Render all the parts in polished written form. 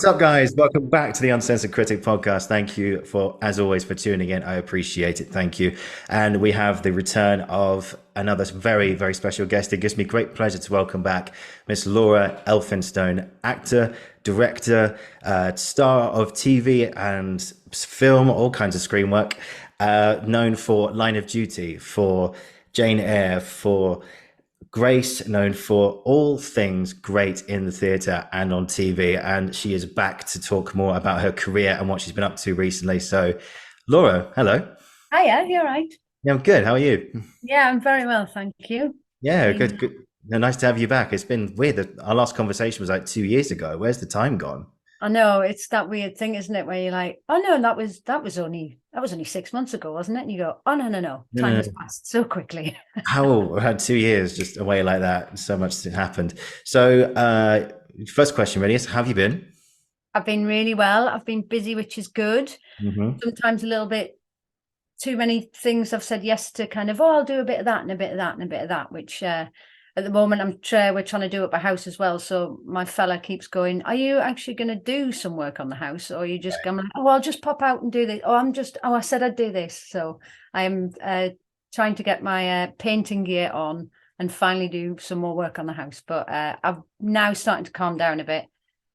What's up, guys? Welcome back to the Uncensored Critic podcast. Thank you for, as always, for tuning in. I appreciate it. Thank you. And we have the return of another very, very special guest. It gives me great pleasure to welcome back Miss Laura Elphinstone, actor, director, star of TV and film, all kinds of screen work, known for Line of Duty, for Jane Eyre, for Grace, known for all things great in the theatre and on TV, and she is back to talk more about her career and what she's been up to recently. So, Laura, hello. Hiya, you're right. Yeah, I'm good. How are you? Yeah, I'm very well, thank you. Yeah, Been, good, good. No, nice to have you back. It's been weird that our last conversation was like 2 years ago. Where's the time gone? I know it's that weird thing, isn't it? Where you're like, oh no, that was only 6 months ago, wasn't it? And you go, oh no, no, no, No, time no, has no. passed so quickly. How I had 2 years just away like that. So much has happened. So, first question really is, how have you been? I've been really well. I've been busy, which is good. Hmm. Sometimes a little bit too many things I've said yes to, kind of, oh, I'll do a bit of that and a bit of that and a bit of that, which at the moment we're trying to do up a house as well. So my fella keeps going, are you actually going to do some work on the house, or are you just going, oh, I'll just pop out and do this, oh, I said I'd do this. So I am trying to get my painting gear on and finally do some more work on the house, but I'm now starting to calm down a bit.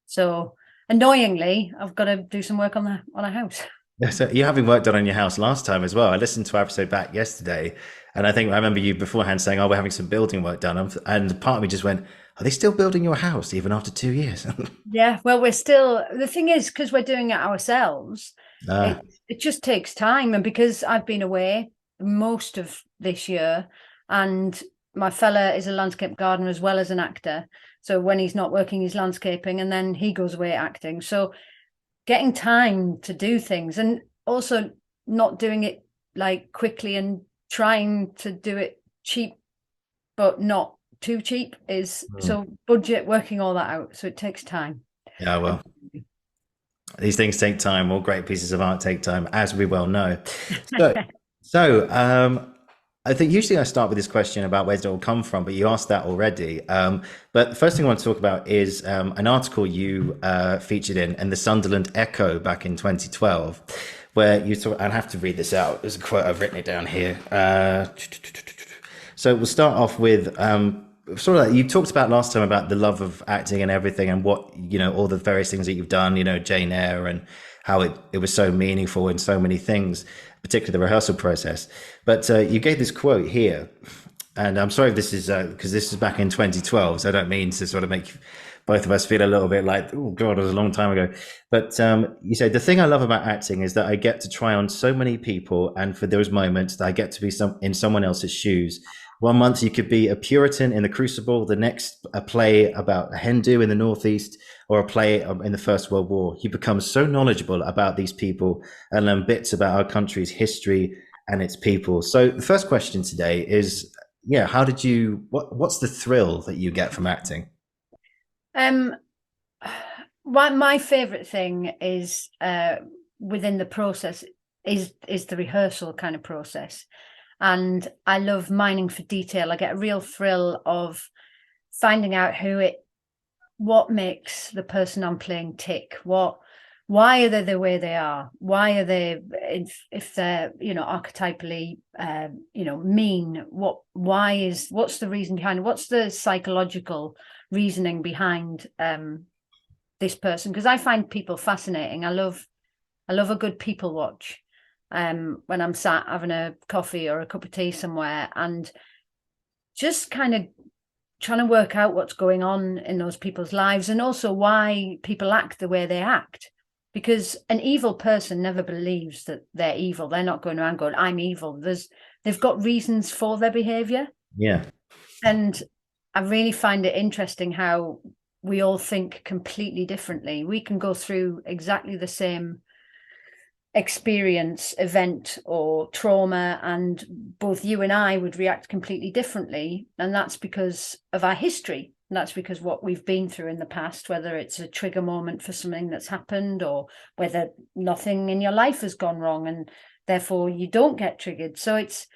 So annoyingly, I've got to do some work on a house. Yeah, so you having work done on your house last time as well. I listened to our episode back yesterday, and I think I remember you beforehand saying, "Oh, we're having some building work done," and part of me just went, "Are they still building your house even after 2 years?" Yeah, well, we're still, the thing is, because we're doing it ourselves, it Ah, it just takes time. And because I've been away most of this year, and my fella is a landscape gardener as well as an actor. So when he's not working, he's landscaping, and then he goes away acting. So getting time to do things, and also not doing it like quickly, and trying to do it cheap but not too cheap, is hmm. so budget, working all that out. So it takes time. Yeah. Well, these things take time. All great pieces of art take time, as we well know. So, so, I think usually I start with this question about where does it all come from, but you asked that already. But the first thing I want to talk about is an article you featured in the Sunderland Echo back in 2012, where you talk, and I have to read this out. There's a quote, I've written it down here. So we'll start off with sort of like you talked about last time about the love of acting and everything, and what, all the various things that you've done, Jane Eyre, and how it was so meaningful in so many things, particularly the rehearsal process. But you gave this quote here, and I'm sorry if this is because this is back in 2012, so I don't mean to sort of make both of us feel a little bit like, oh God, it was a long time ago. But you said, the thing I love about acting is that I get to try on so many people, and for those moments that I get to be in someone else's shoes. One month you could be a Puritan in the Crucible, the next a play about a Hindu in the Northeast, or a play in the First World War. You become so knowledgeable about these people and learn bits about our country's history and its people. So the first question today is, yeah, how did you? What's the thrill that you get from acting? um my favorite thing is within the process is the rehearsal kind of process. And I love mining for detail. I get a real thrill of finding out what makes the person I'm playing tick. Why are they the way they are? Why are they, if they're, archetypally, mean? What's the reason behind it? What's the psychological reasoning behind this person? Because I find people fascinating. I love a good people watch. When I'm sat having a coffee or a cup of tea somewhere, and just kind of trying to work out what's going on in those people's lives, and also why people act the way they act. Because an evil person never believes that they're evil. They're not going around going, I'm evil. They've got reasons for their behavior. Yeah. And I really find it interesting how we all think completely differently. We can go through exactly the same experience, event, or trauma, and both you and I would react completely differently. And that's because of our history. And that's because what we've been through in the past, whether it's a trigger moment for something that's happened, or whether nothing in your life has gone wrong and therefore you don't get triggered. So it's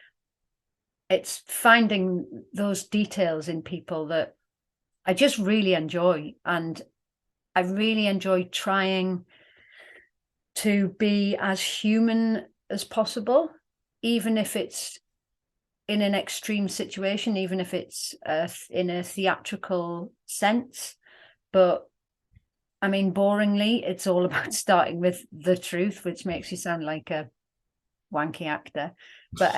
finding those details in people that I just really enjoy. And I really enjoy trying to be as human as possible, even if it's in an extreme situation, even if it's in a theatrical sense. But I mean, boringly, it's all about starting with the truth, which makes you sound like a wanky actor. But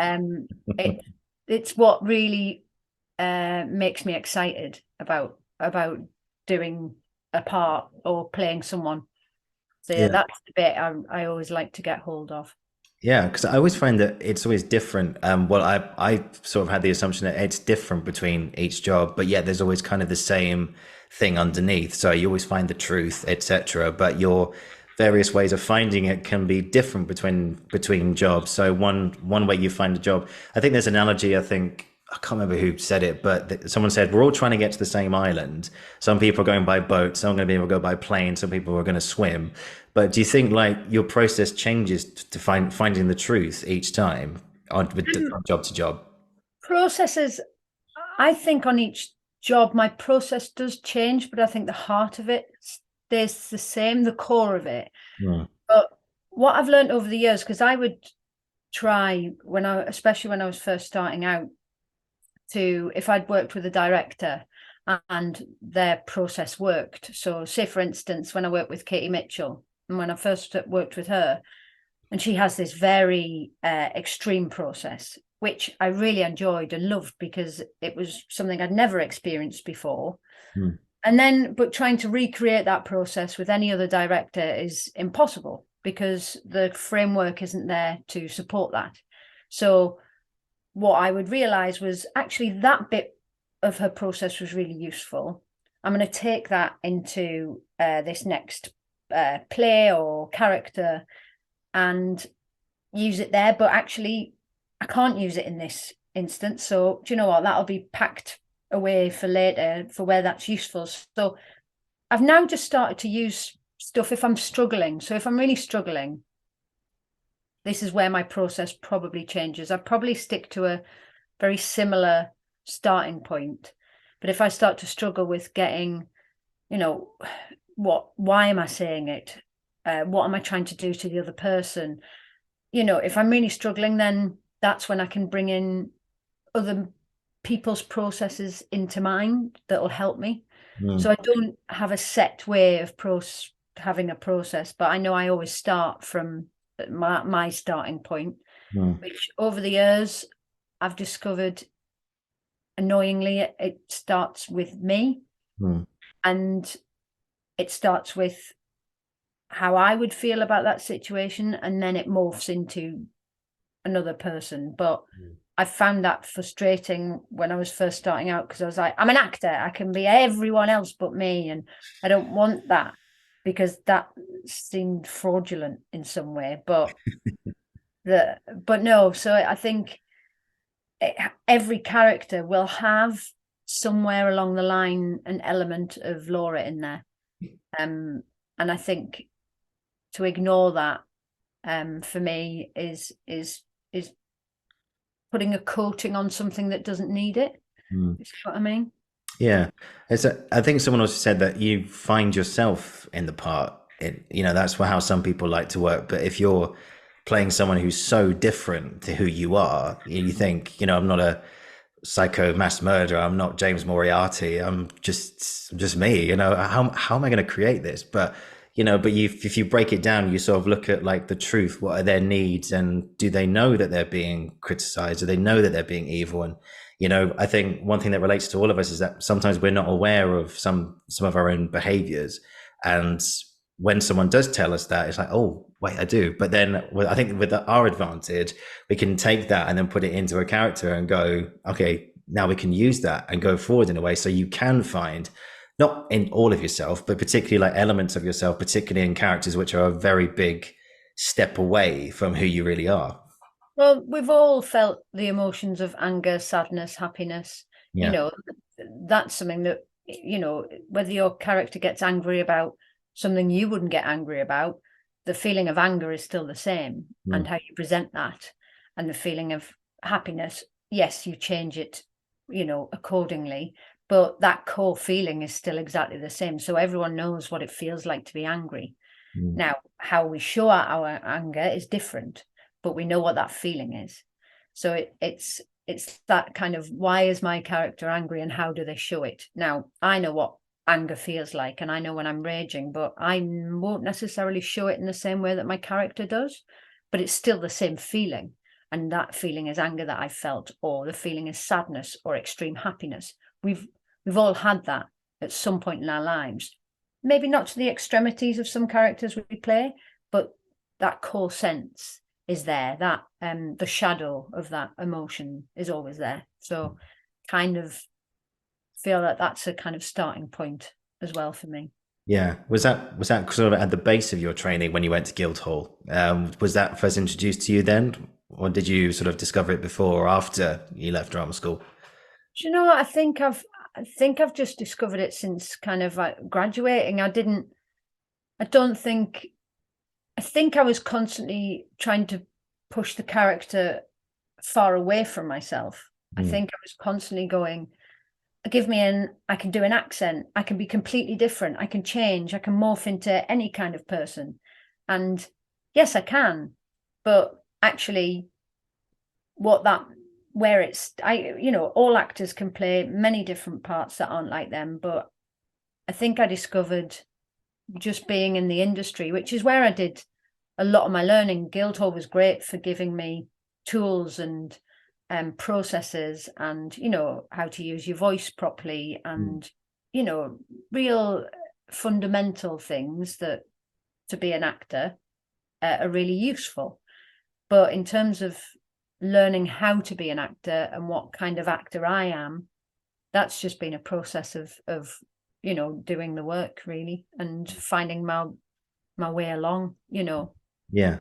it's what really makes me excited about doing a part or playing someone. So yeah, Yeah. that's the bit I always like to get hold of. Yeah, because I always find that it's always different. Well, I sort of had the assumption that it's different between each job, but yeah, there's always kind of the same thing underneath. So you always find the truth, etc. But your various ways of finding it can be different between jobs. So one way you find a job, I think there's an analogy. I think I can't remember who said it, but someone said we're all trying to get to the same island. Some people are going by boat, some are going to be able to go by plane, some people are going to swim. But do you think like your process changes to finding the truth each time from job to job? Processes, I think on each job, my process does change, but I think the heart of it stays the same, the core of it. Mm, But what I've learned over the years, because I would try especially when I was first starting out, if I'd worked with a director and their process worked. So say for instance, when I worked with Katie Mitchell and when I first worked with her, and she has this very extreme process, which I really enjoyed and loved because it was something I'd never experienced before. mm, And then, but trying to recreate that process with any other director is impossible because the framework isn't there to support that. So what I would realize was actually that bit of her process was really useful. I'm going to take that into this next play or character and use it there. But actually, I can't use it in this instance. So do you know what? That'll be packed away for later for where that's useful. So I've now just started to use stuff if I'm struggling. So if I'm really struggling, this is where my process probably changes. I probably stick to a very similar starting point. But if I start to struggle with getting, why am I saying it? What am I trying to do to the other person? If I'm really struggling, then that's when I can bring in other people's processes into mine that will help me. mm, So I don't have a set way of having a process, but I know I always start from my starting point, mm, which over the years I've discovered annoyingly it starts with me, mm, and it starts with how I would feel about that situation, and then it morphs into another person. But I found that frustrating when I was first starting out because I was like, I'm an actor, I can be everyone else but me, and I don't want that because that seemed fraudulent in some way. But no, so I think every character will have somewhere along the line an element of Laura in there, and I think to ignore that for me is putting a coating on something that doesn't need it. mm. You see what I mean? Yeah, I think someone also said that you find yourself in the part. That's how some people like to work. But if you're playing someone who's so different to who you are, you think, I'm not a psycho mass murderer. I'm not James Moriarty. I'm just me. How am I going to create this? But if you break it down, you sort of look at like the truth. What are their needs, and do they know that they're being criticized? Do they know that they're being evil? And I think one thing that relates to all of us is that sometimes we're not aware of some of our own behaviors, and when someone does tell us that, it's like, oh wait, I do. But then I think with our advantage, we can take that and then put it into a character and go, okay, now we can use that and go forward in a way so you can find, not in all of yourself, but particularly like elements of yourself, particularly in characters which are a very big step away from who you really are. Well, we've all felt the emotions of anger, sadness, happiness. Yeah. That's something that, whether your character gets angry about something you wouldn't get angry about, the feeling of anger is still the same, and how you present that, and the feeling of happiness, yes, you change it, accordingly. but that core feeling is still exactly the same. So everyone knows what it feels like to be angry. Mm. Now, how we show our anger is different, but we know what that feeling is. So it's that kind of, why is my character angry and how do they show it? Now, I know what anger feels like, and I know when I'm raging, but I won't necessarily show it in the same way that my character does, but it's still the same feeling. And that feeling is anger that I felt, or the feeling is sadness or extreme happiness. We've all had that at some point in our lives. Maybe not to the extremities of some characters we play, but that core sense is there. That the shadow of that emotion is always there. So kind of feel that that's a kind of starting point as well for me. Yeah. Was that sort of at the base of your training when you went to Guildhall? Was that first introduced to you then, or did you sort of discover it before or after you left drama school? Do you know what? I think I've just discovered it since kind of like graduating. I think I was constantly trying to push the character far away from myself. I Mm. think I was constantly going, I can do an accent, I can be completely different, I can change, I can morph into any kind of person. And yes, I can, but actually all actors can play many different parts that aren't like them. But I think I discovered, just being in the industry, which is where I did a lot of my learning. Guildhall was great for giving me tools and processes, and how to use your voice properly, Mm. and real fundamental things that, to be an actor, are really useful. But in terms of learning how to be an actor and what kind of actor I am, that's just been a process of doing the work, really, and finding my way along, Yeah.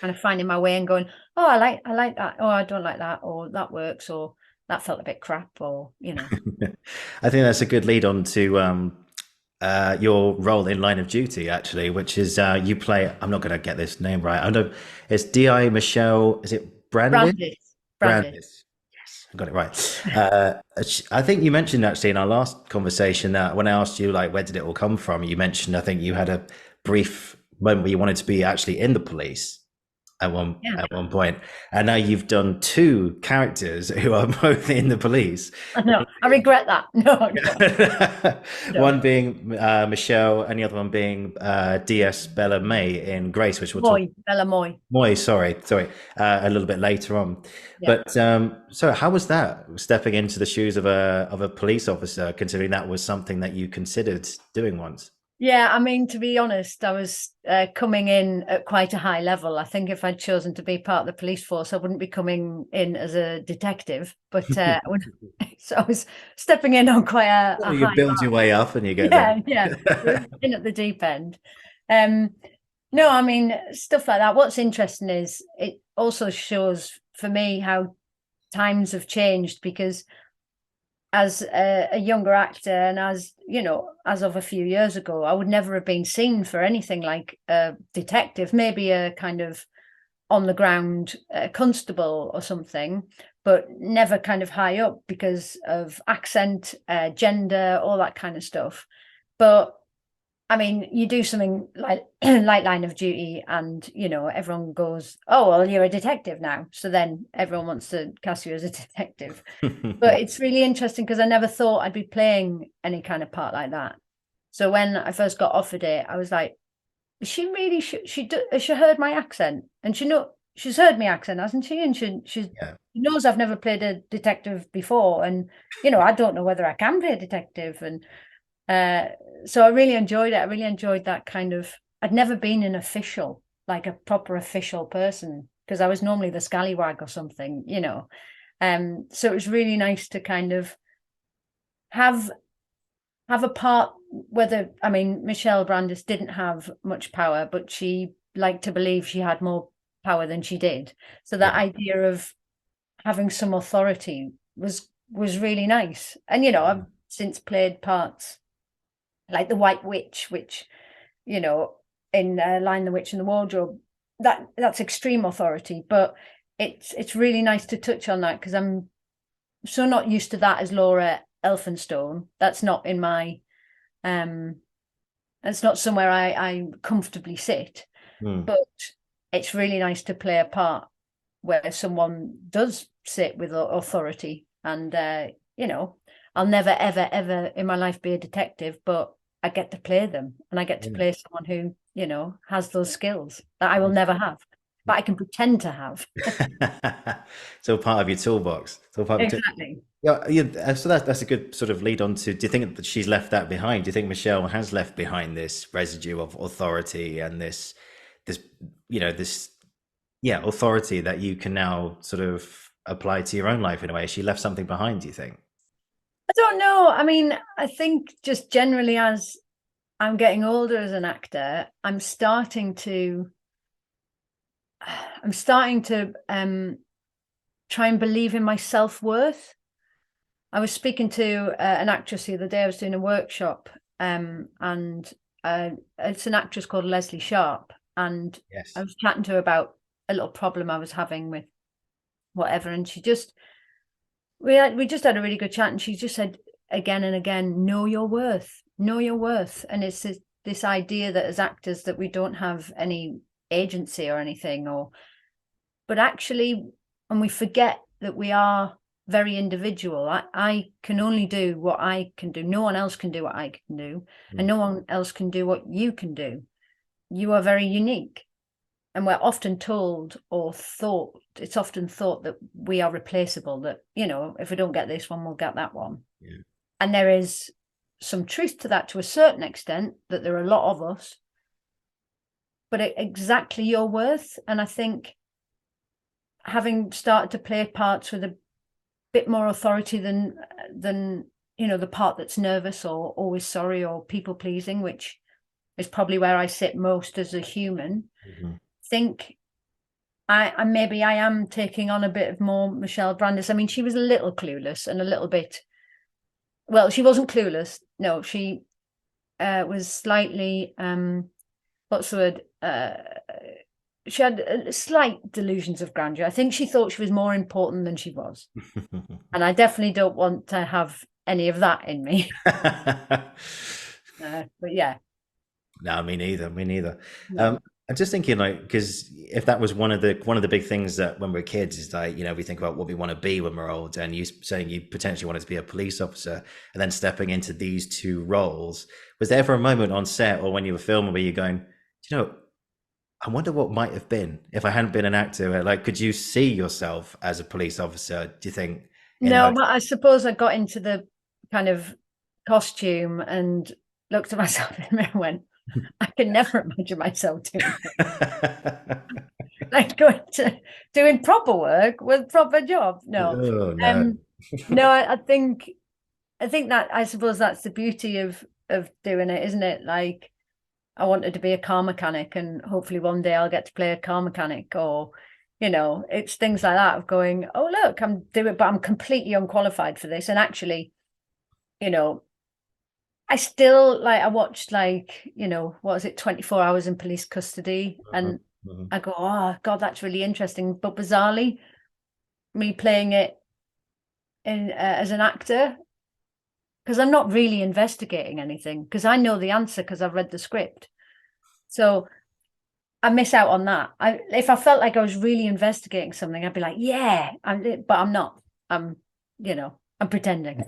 kind of finding my way and going, oh, I like that, or I don't like that, or that works, or that felt a bit crap, or I think that's a good lead on to your role in Line of Duty, actually, which is you play. I'm not going to get this name right. I know it's Di Michelle. Is it Brandis? Brandis. Brandis. Yes, I got it right. I think you mentioned actually in our last conversation that when I asked you like where did it all come from, you mentioned I think you had a brief moment where you wanted to be actually in the police Yeah. at one point, and now you've done two characters who are both in the police. No, I regret that. No, no. One being Michelle, and the other one being DS Bella May in Grace, which we'll talk. Bella Moy. Moy, sorry, a little bit later on. Yeah. But so, how was that stepping into the shoes of a police officer, considering that was something that you considered doing once? Yeah, I mean, to be honest, I was coming in at quite a high level. I think if I'd chosen to be part of the police force, I wouldn't be coming in as a detective, but so I was stepping in on quite a You high build mark. your way up, and you get Yeah, there. in at the deep end. No, I mean, stuff like that. What's interesting is it also shows for me how times have changed, because as a younger actor, and as of a few years ago, I would never have been seen for anything like a detective, maybe a kind of on the ground constable or something, but never kind of high up because of accent, gender, all that kind of stuff. But I mean, you do something like like Line of Duty, and everyone goes, "Oh, well, you're a detective now." So then everyone wants to cast you as a detective. But it's really interesting because I never thought I'd be playing any kind of part like that. So when I first got offered it, I was like, "She really she heard my accent, and she's heard my accent, hasn't she? And she Yeah. knows I've never played a detective before, and I don't know whether I can play a detective." And so I really enjoyed it. I really enjoyed that kind of. I'd never been an official, like a proper official person, because I was normally the scallywag or something. So it was really nice to kind of have a part. I mean, Michelle Brandis didn't have much power, but she liked to believe she had more power than she did. So that Yeah. idea of having some authority was really nice. And I've since played parts like the White Witch, which in Lion the Witch and the Wardrobe, that's extreme authority. But it's really nice to touch on that, because I'm so not used to that as Laura Elphinstone. That's not in my it's not somewhere I comfortably sit, Mm. but it's really nice to play a part where someone does sit with authority. And you know, I'll never ever ever in my life be a detective, but I get to play them, and I get to Yeah. play someone who, you know, has those skills that I will never have, but I can pretend to have. It's all part of your toolbox. It's all part of your Exactly. yeah, yeah. So that's a good sort of lead on to. Do you think that she's left that behind? Do you think Michelle has left behind this residue of authority and this this authority that you can now sort of apply to your own life in a way? She left something behind. Do you think? I don't know. I mean, I think just generally as I'm getting older as an actor, I'm starting to try and believe in my self-worth. I was speaking to an actress the other day. I was doing a workshop, and it's an actress called Leslie Sharp, and I Yes. was chatting to her about a little problem I was having with whatever, and we just had a really good chat, and she just said again and again, know your worth, know your worth. And it's this idea that as actors that we don't have any agency or anything, but actually, and we forget that we are very individual. I can only do what I can do. No one else can do what I can do, and Mm. no one else can do what you can do. You are very unique. And we're often told or thought, it's often thought that we are replaceable, that, you know, if we don't get this one, we'll get that one. Yeah. And there is some truth to that to a certain extent, that there are a lot of us, but exactly your worth. And I think having started to play parts with a bit more authority than you know, the part that's nervous or always sorry or people pleasing, which is probably where I sit most as a human, Mhm. think maybe I am taking on a bit of more Michelle Brandis. I mean, she was a little clueless and a little bit, well, she wasn't clueless. No, she was slightly what's the word? She had slight delusions of grandeur. I think she thought she was more important than she was. And I definitely don't want to have any of that in me. But yeah. No, me neither. Me neither. No. I'm just thinking, like, because if that was one of the big things that when we're kids is like, we think about what we want to be when we're old, and you saying you potentially wanted to be a police officer, and then stepping into these two roles, was there ever a moment on set or when you were filming where you're going, I wonder what might have been if I hadn't been an actor? Like, could you see yourself as a police officer? Do you think in No, those? but I suppose I got into the kind of costume and looked at myself in the mirror and went, I can never imagine myself doing like going to doing proper work with proper job. No. Oh no. Um no, I think that I suppose that's the beauty of doing it, isn't it? Like I wanted to be a car mechanic, and hopefully one day I'll get to play a car mechanic, or you know, it's things like that of going, oh look, I'm doing, but I'm completely unqualified for this. And actually, you know, I still like I watched like, you know, what is it, 24 hours in police custody, Mhm, and mhm. I go, oh God, that's really interesting. But bizarrely, me playing it in as an actor, because I'm not really investigating anything, because I know the answer because I've read the script. So I miss out on that. If I felt like I was really investigating something, I'd be like, yeah, but I'm not. I'm, you know, I'm pretending.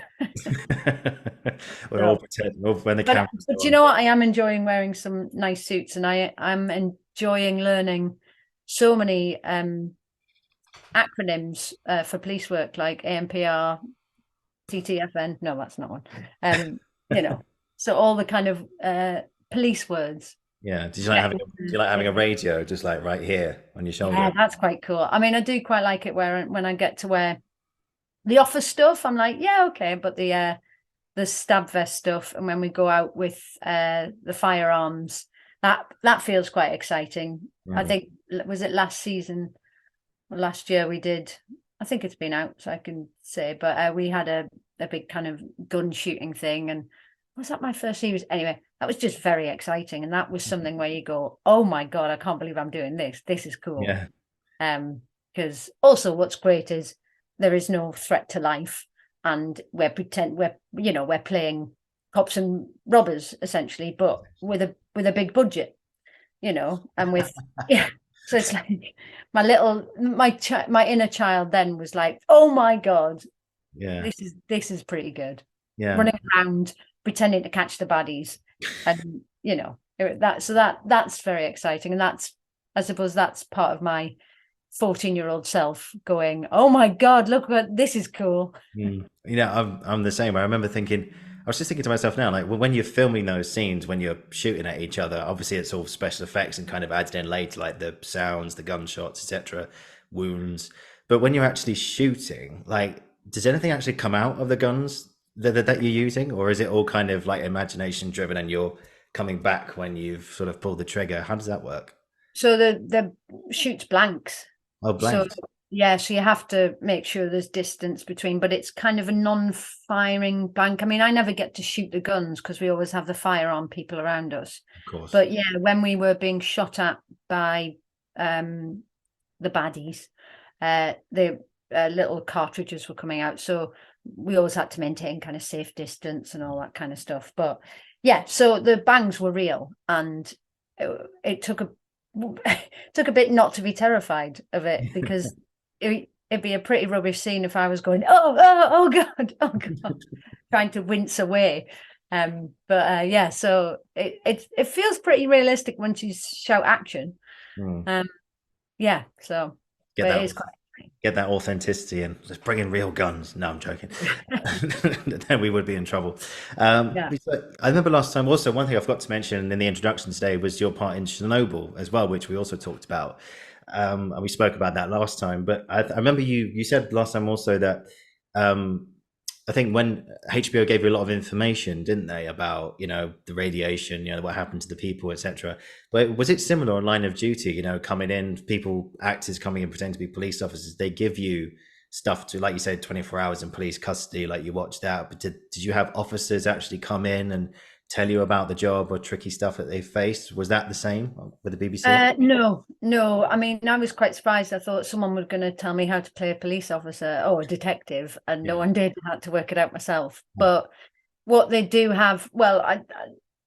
We're all So, pretending when the but cameras but go you on. know what? I am enjoying wearing some nice suits, and I'm enjoying learning so many acronyms for police work, like AMPR, TTFN. No, that's not one. You know, so all the kind of police words. Yeah. Yeah, Do you like having a radio just like right here on your yeah, shoulder? that's quite cool. I mean, I do quite like it when I get to wear the office stuff. I'm like, yeah, okay, but the stab vest stuff, and when we go out with the firearms, that feels quite exciting. I Mhm. think, was it last season or last year we did, I think it's been out so I can say, but we had a big kind of gun shooting thing, and was that my first series? Anyway, that was just very exciting, and that was something where you go, oh my God, I can't believe I'm doing this. This is cool. Yeah. Because also what's great is there is no threat to life. and we're playing cops and robbers essentially, but with a big budget, and with yeah. So it's like my inner child then was like, oh my God, Yeah. this is pretty good. Yeah. Running around pretending to catch the baddies, and that's very exciting, and I suppose that's part of my 14-year-old self going, oh my God, look what this is cool. I'm the same. I remember thinking, I was just thinking to myself now, like when you're filming those scenes, when you're shooting at each other, obviously it's all special effects and kind of added in later, like the sounds, the gunshots, etc., wounds. But when you're actually shooting, like, does anything actually come out of the guns that you're using, or is it all kind of like imagination driven and you're coming back when you've sort of pulled the trigger? How does that work? So the shoots blanks. Oh, So blanks. yeah, so you have to make sure there's distance between, but it's kind of a non-firing blank. I mean, I never get to shoot the guns because we always have the firearm people around us. Of course. But yeah, when we were being shot at by the baddies, the little cartridges were coming out. So we always had to maintain kind of safe distance and all that kind of stuff. But yeah, so the bangs were real, and it took a bit not to be terrified of it, because it'd be a pretty rubbish scene if I was going, oh God, oh God, trying to wince away. But yeah, so it feels pretty realistic once you shout action. Mm. Yeah, so Get but it that is quite get that authenticity and just bring in real guns. No, I'm joking. Then we would be in trouble. yeah. I remember last time also, one thing I forgot to mention in the introduction today was your part in Chernobyl as well, which we also talked about. And we spoke about that last time. But I remember you said last time also that um, I think when HBO gave you a lot of information, didn't they, about the radiation, what happened to the people, etc. But was it similar on Line of Duty? Coming in, people, actors coming in pretending to be police officers. They give you stuff to, like you said, 24 hours in police custody, like you watched out. But did you have officers actually come in and tell you about the job or tricky stuff that they faced? Was that the same with the BBC? No. I mean, I was quite surprised. I thought someone was going to tell me how to play a police officer or a detective, and no Yeah. one did. I had to work it out myself. But what they do have, well,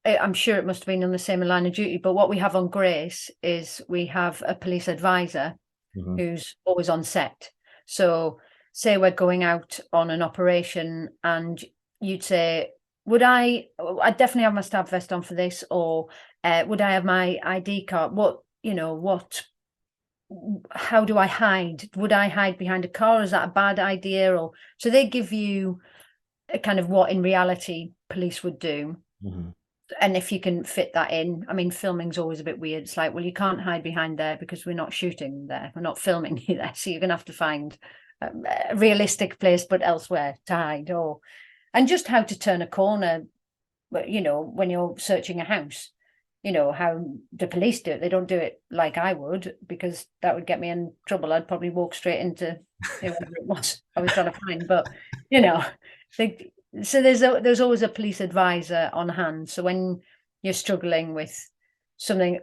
I'm sure it must have been on the same Line of Duty, but what we have on Grace is we have a police advisor Mm-hmm. who's always on set. So say we're going out on an operation and you'd say, I'd definitely have my stab vest on for this, or would I have my ID card? How do I hide? Would I hide behind a car? Is that a bad idea? Or so they give you a kind of what in reality police would do. Mm-hmm. And if you can fit that in, I mean, filming's always a bit weird. It's like, well, you can't hide behind there because we're not shooting there. We're not filming you there. So you're going to have to find a realistic place, but elsewhere to hide, and just how to turn a corner, when you're searching a house, how the police do it. They don't do it like I would, because that would get me in trouble. I'd probably walk straight into whatever it was I was trying to find. But, so there's always a police advisor on hand. So when you're struggling with something,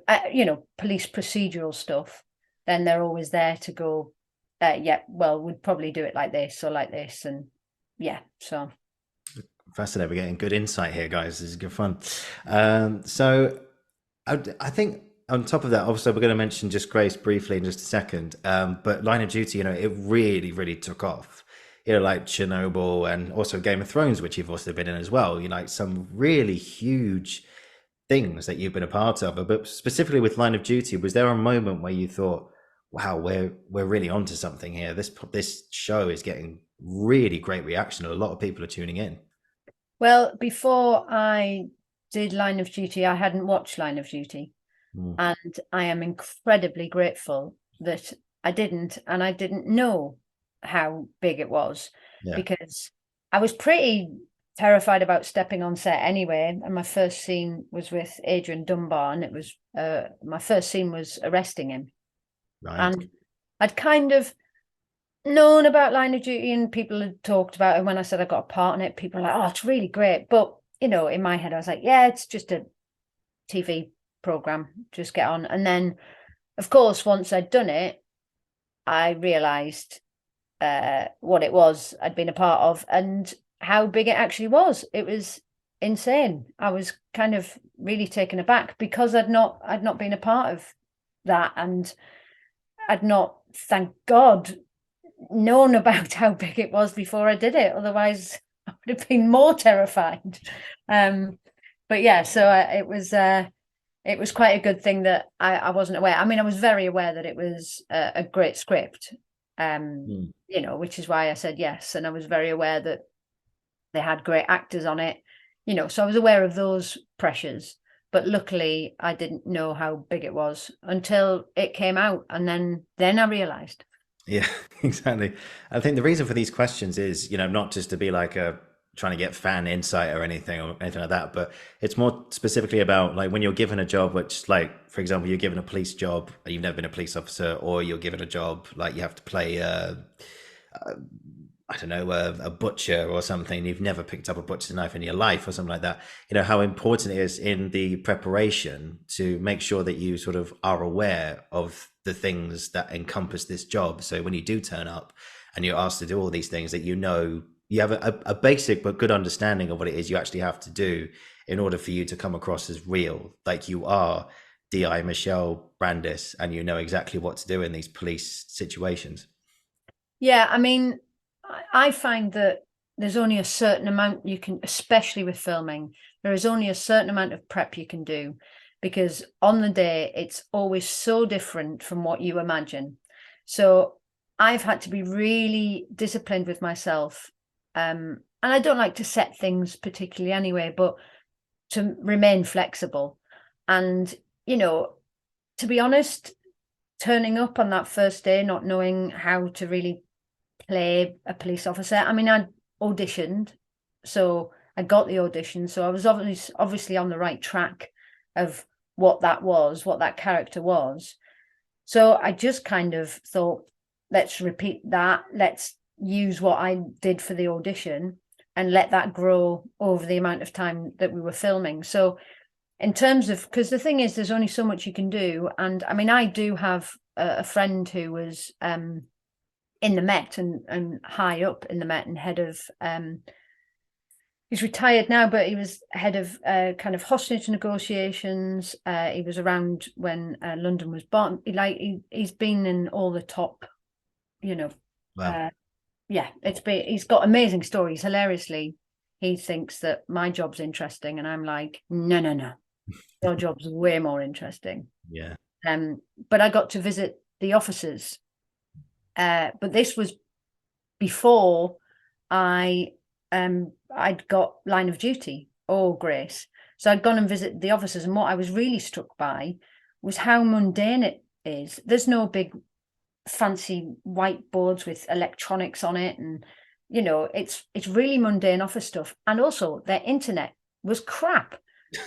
police procedural stuff, then they're always there to go, yeah, well, we'd probably do it like this or like this. And yeah, so. Fascinating. We're getting good insight here, guys. This is good fun. So I think on top of that, obviously, we're going to mention just Grace briefly in just a second. But Line of Duty, it really, really took off. Like Chernobyl and also Game of Thrones, which you've also been in as well. Like some really huge things that you've been a part of. But specifically with Line of Duty, was there a moment where you thought, "Wow, we're really onto something here. This show is getting really great reaction. A lot of people are tuning in." Well, before I did Line of Duty, I hadn't watched Line of Duty. And I am incredibly grateful that I didn't, and I didn't know how big it was, because I was pretty terrified about stepping on set anyway. And my first scene was with Adrian Dunbar, and it was my first scene was arresting him. Right. And I'd kind of known about Line of Duty, and people had talked about it. When I said I got a part in it, people were like, "Oh, it's really great." But in my head, I was like, "Yeah, it's just a TV program. Just get on." And then, of course, once I'd done it, I realized what it was I'd been a part of and how big it actually was. It was insane. I was kind of really taken aback because I'd not been a part of that, and I'd not, thank God, known about how big it was before I did it. Otherwise, I would have been more terrified. But yeah, so it was quite a good thing that I wasn't aware. I mean, I was very aware that it was a great script, Mm. you know, which is why I said yes. And I was very aware that they had great actors on it, you know, so I was aware of those pressures. But luckily, I didn't know how big it was until it came out, and then I realised. Yeah, exactly. I think the reason for these questions is, not just to be like a trying to get fan insight or anything like that, but it's more specifically about like when you're given a job, which like, for example, you're given a police job, and you've never been a police officer, or you're given a job like you have to play I don't know, a butcher or something. You've never picked up a butcher's knife in your life or something like that. How important it is in the preparation to make sure that you sort of are aware of the things that encompass this job. So when you do turn up and you're asked to do all these things, that you have a basic but good understanding of what it is you actually have to do in order for you to come across as real, like you are DI Michelle Brandis, and you know exactly what to do in these police situations. Yeah, I mean, I find that there's only a certain amount you can, especially with filming, there is only a certain amount of prep you can do, because on the day it's always so different from what you imagine. So I've had to be really disciplined with myself. And I don't like to set things particularly anyway, but to remain flexible. And, you know, to be honest, turning up on that first day, not knowing how to really play a police officer. I mean, I auditioned, so I got the audition, so I was obviously on the right track of what that character was. So I just kind of thought, let's repeat that. Let's use what I did for the audition and let that grow over the amount of time that we were filming. So in terms of, because the thing is, there's only so much you can do. And I mean, I do have a friend who was in the Met and high up in the Met and head of he's retired now, but he was head of kind of hostage negotiations. He was around when London was bombed. He's been in all the top, you know. Wow. Yeah, he's got amazing stories. Hilariously, he thinks that my job's interesting, and I'm like, no, no, no, your job's way more interesting. Yeah. But I got to visit the officers. But this was before I'd got line of duty. Oh, Grace. So I'd gone and visited the officers, and what I was really struck by was how mundane it is. There's no big fancy whiteboards with electronics on it, and it's really mundane office stuff. And also their internet was crap.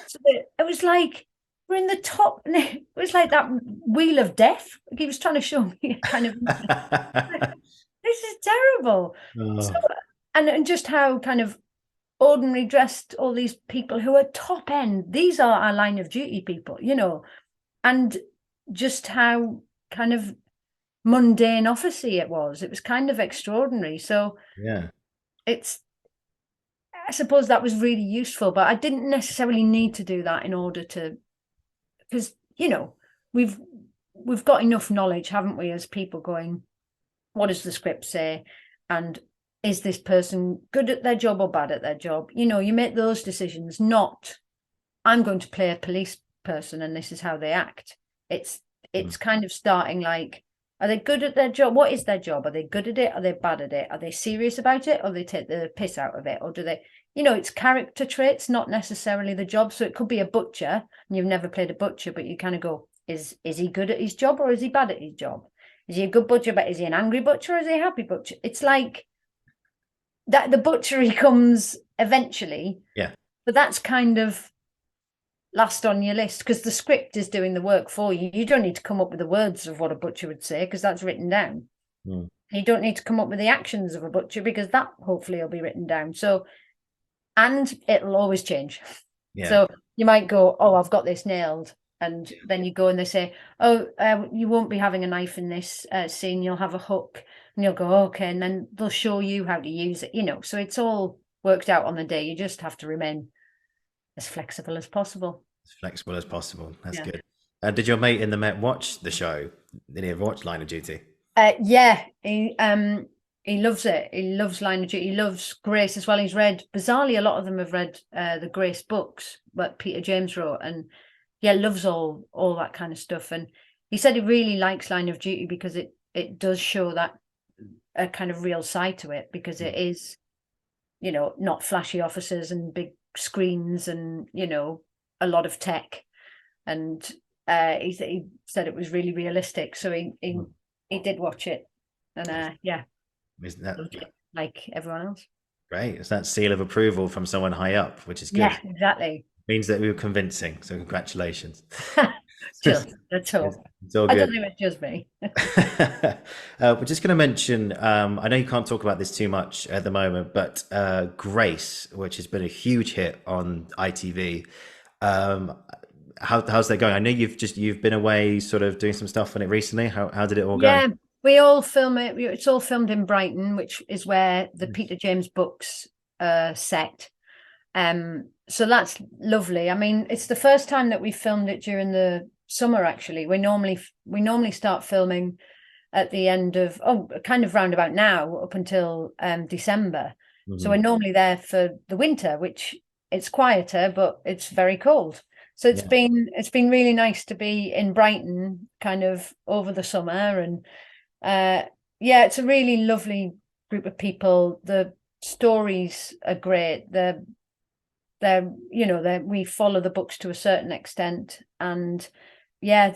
So it was like we're in the top, and it was like that wheel of death. He was trying to show me kind of this is terrible. So, Oh, and just how kind of ordinary dressed all these people who are top end, these are our line of duty people, and just how kind of mundane officey it was. It was kind of extraordinary. So yeah. I suppose that was really useful, but I didn't necessarily need to do that in order to, because we've got enough knowledge, haven't we, as people going, what does the script say, and is this person good at their job or bad at their job? You make those decisions, not I'm going to play a police person and this is how they act. It's kind of starting like, are they good at their job? What is their job? Are they good at it? Are they bad at it? Are they serious about it, or they take the piss out of it? Or do they, it's character traits, not necessarily the job. So it could be a butcher, and you've never played a butcher, but you kind of go, is he good at his job, or is he bad at his job? Is he a good butcher, but is he an angry butcher, or is he a happy butcher? It's like that the butchery comes eventually. Yeah. But that's kind of last on your list, because the script is doing the work for you. You don't need to come up with the words of what a butcher would say, because that's written down. Mm. You don't need to come up with the actions of a butcher, because that hopefully will be written down. So, and it'll always change. Yeah. So you might go, oh, I've got this nailed. And then you go and they say, oh, you won't be having a knife in this scene. You'll have a hook. and you'll go, okay, and then they'll show you how to use it, so it's all worked out on the day. You just have to remain as flexible as possible. As flexible as possible. That's Yeah. good. Did your mate in the Met watch the show? Did he ever watch Line of Duty? Yeah, he loves it. He loves Line of Duty. He loves Grace as well. He's read, bizarrely, a lot of them have read the Grace books that Peter James wrote, and yeah, loves all that kind of stuff. And he said he really likes Line of Duty because it does show that a kind of real side to it, because it is, not flashy officers and big screens and a lot of tech. And he said it was really realistic, so he did watch it, and yeah, Isn't that loved it, like everyone else. great? It's that seal of approval from someone high up, which is good. Yeah, exactly. Means that we were convincing. So congratulations. Just that's all. It's all I don't good. think it's just me. We're just going to mention, I know you can't talk about this too much at the moment, but Grace, which has been a huge hit on ITV. How's that going? I know you've been away sort of doing some stuff on it recently. How did it all go? Yeah, we all film it. It's all filmed in Brighton, which is where the Peter James books set. So that's lovely. I mean, it's the first time that we filmed it during the summer. Actually, we normally start filming at the end of kind of roundabout now up until December. So we're normally there for the winter, which it's quieter, but it's very cold. So it's been really nice to be in Brighton kind of over the summer. And yeah, it's a really lovely group of people. The stories are great. We follow the books to a certain extent, and yeah,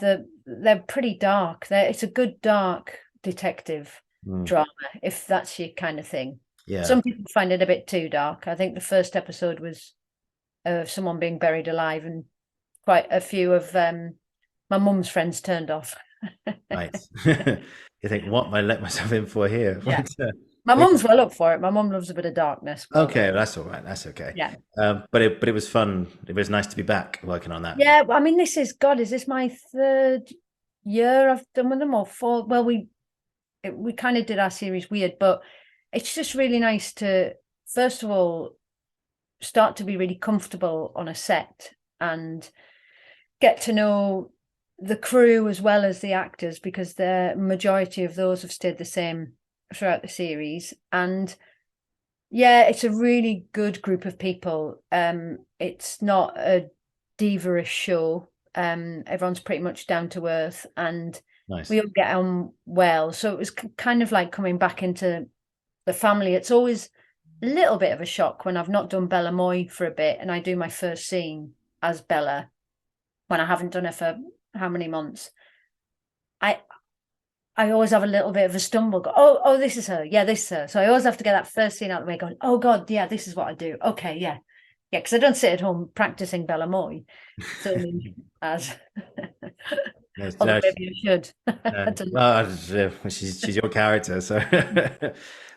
they're pretty dark. It's a good dark detective drama, if that's your kind of thing. Yeah. Some people find it a bit too dark. I think the first episode was of someone being buried alive, and quite a few of my mum's friends turned off. Right. You think, what am I let myself in for here? Yeah. My mum's well up for it. My mum loves a bit of darkness. Okay, that's all right. That's okay. Yeah. But it was fun. It was nice to be back working on that. Yeah, I mean, is this my third year I've done with them, or four? Well, we kind of did our series weird, but it's just really nice to, first of all, start to be really comfortable on a set and get to know the crew as well as the actors, because the majority of those have stayed the same throughout the series. And yeah, it's a really good group of people. It's not a diva-ish show. Everyone's pretty much down to earth, and Nice. we all get on well. So it was kind of like coming back into the family. It's always a little bit of a shock when I've not done Bella Moy for a bit, and I do my first scene as Bella when I haven't done it for how many months. I always have a little bit of a stumble. Go, oh, this is her. Yeah, this is her. So I always have to get that first scene out of the way going, oh God, yeah, this is what I do. Okay, yeah. Yeah, because I don't sit at home practicing Bella Moy. So as although maybe I should. Well, she's your character, so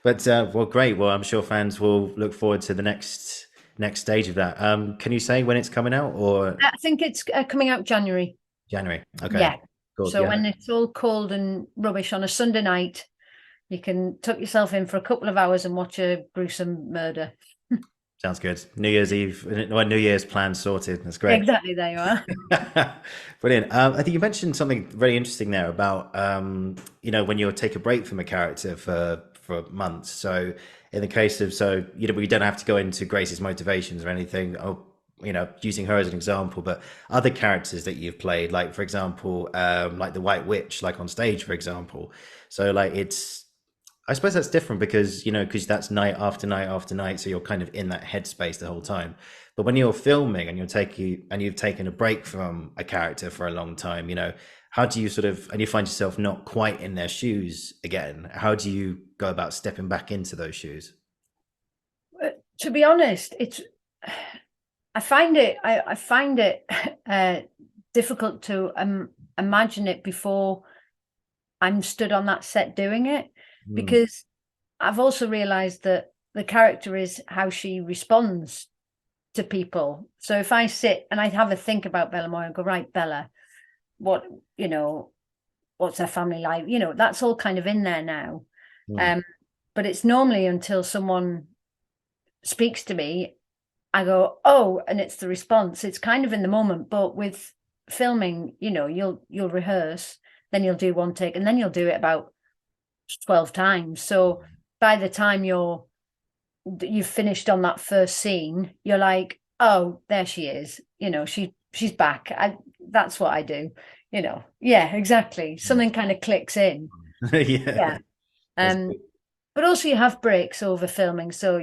but well, great. Well, I'm sure fans will look forward to the next stage of that. Can you say when it's coming out, or I think it's coming out January. January? Okay. Yeah. Cool. So Yeah. when it's all cold and rubbish on a Sunday night, you can tuck yourself in for a couple of hours and watch a gruesome murder. Sounds good. New Year's Eve, New Year's plans sorted. That's great. Exactly, there you are. Brilliant. I think you mentioned something very interesting there about when you take a break from a character for months. So in the case of we don't have to go into Grace's motivations or anything. Using her as an example, but other characters that you've played, like for example, like the White Witch, like on stage, for example. So like I suppose that's different because that's night after night after night, so you're kind of in that headspace the whole time. But when you're filming and you've taken a break from a character for a long time, how do you and you find yourself not quite in their shoes again? How do you go about stepping back into those shoes? To be honest, I find it difficult to imagine it before I'm stood on that set doing it, because I've also realized that the character is how she responds to people. So if I sit and I have a think about Bella Moy and go, right, Bella, what's her family like? That's all kind of in there now. Mm. But it's normally until someone speaks to me, I go, oh, and it's the response. It's kind of in the moment, but with filming, you'll rehearse, then you'll do one take, and then you'll do it about 12 times. So by the time you've finished on that first scene, you're like, oh, there she is. She's back. That's what I do. Yeah, exactly. Something kind of clicks in. Yeah, Yeah. that's Um, good. but also you have breaks over filming. So,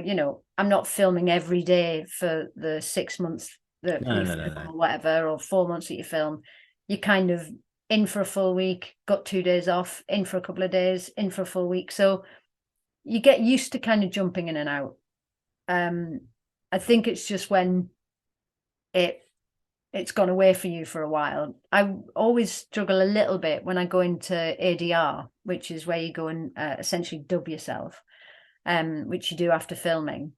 I'm not filming every day for the 6 months that No, we no, no, film no. or whatever, or 4 months that you film. You kind of in for a full week, got 2 days off, in for a couple of days, in for a full week. So you get used to kind of jumping in and out. I think it's just when it's gone away for you for a while. I always struggle a little bit when I go into ADR, which is where you go and essentially dub yourself, which you do after filming.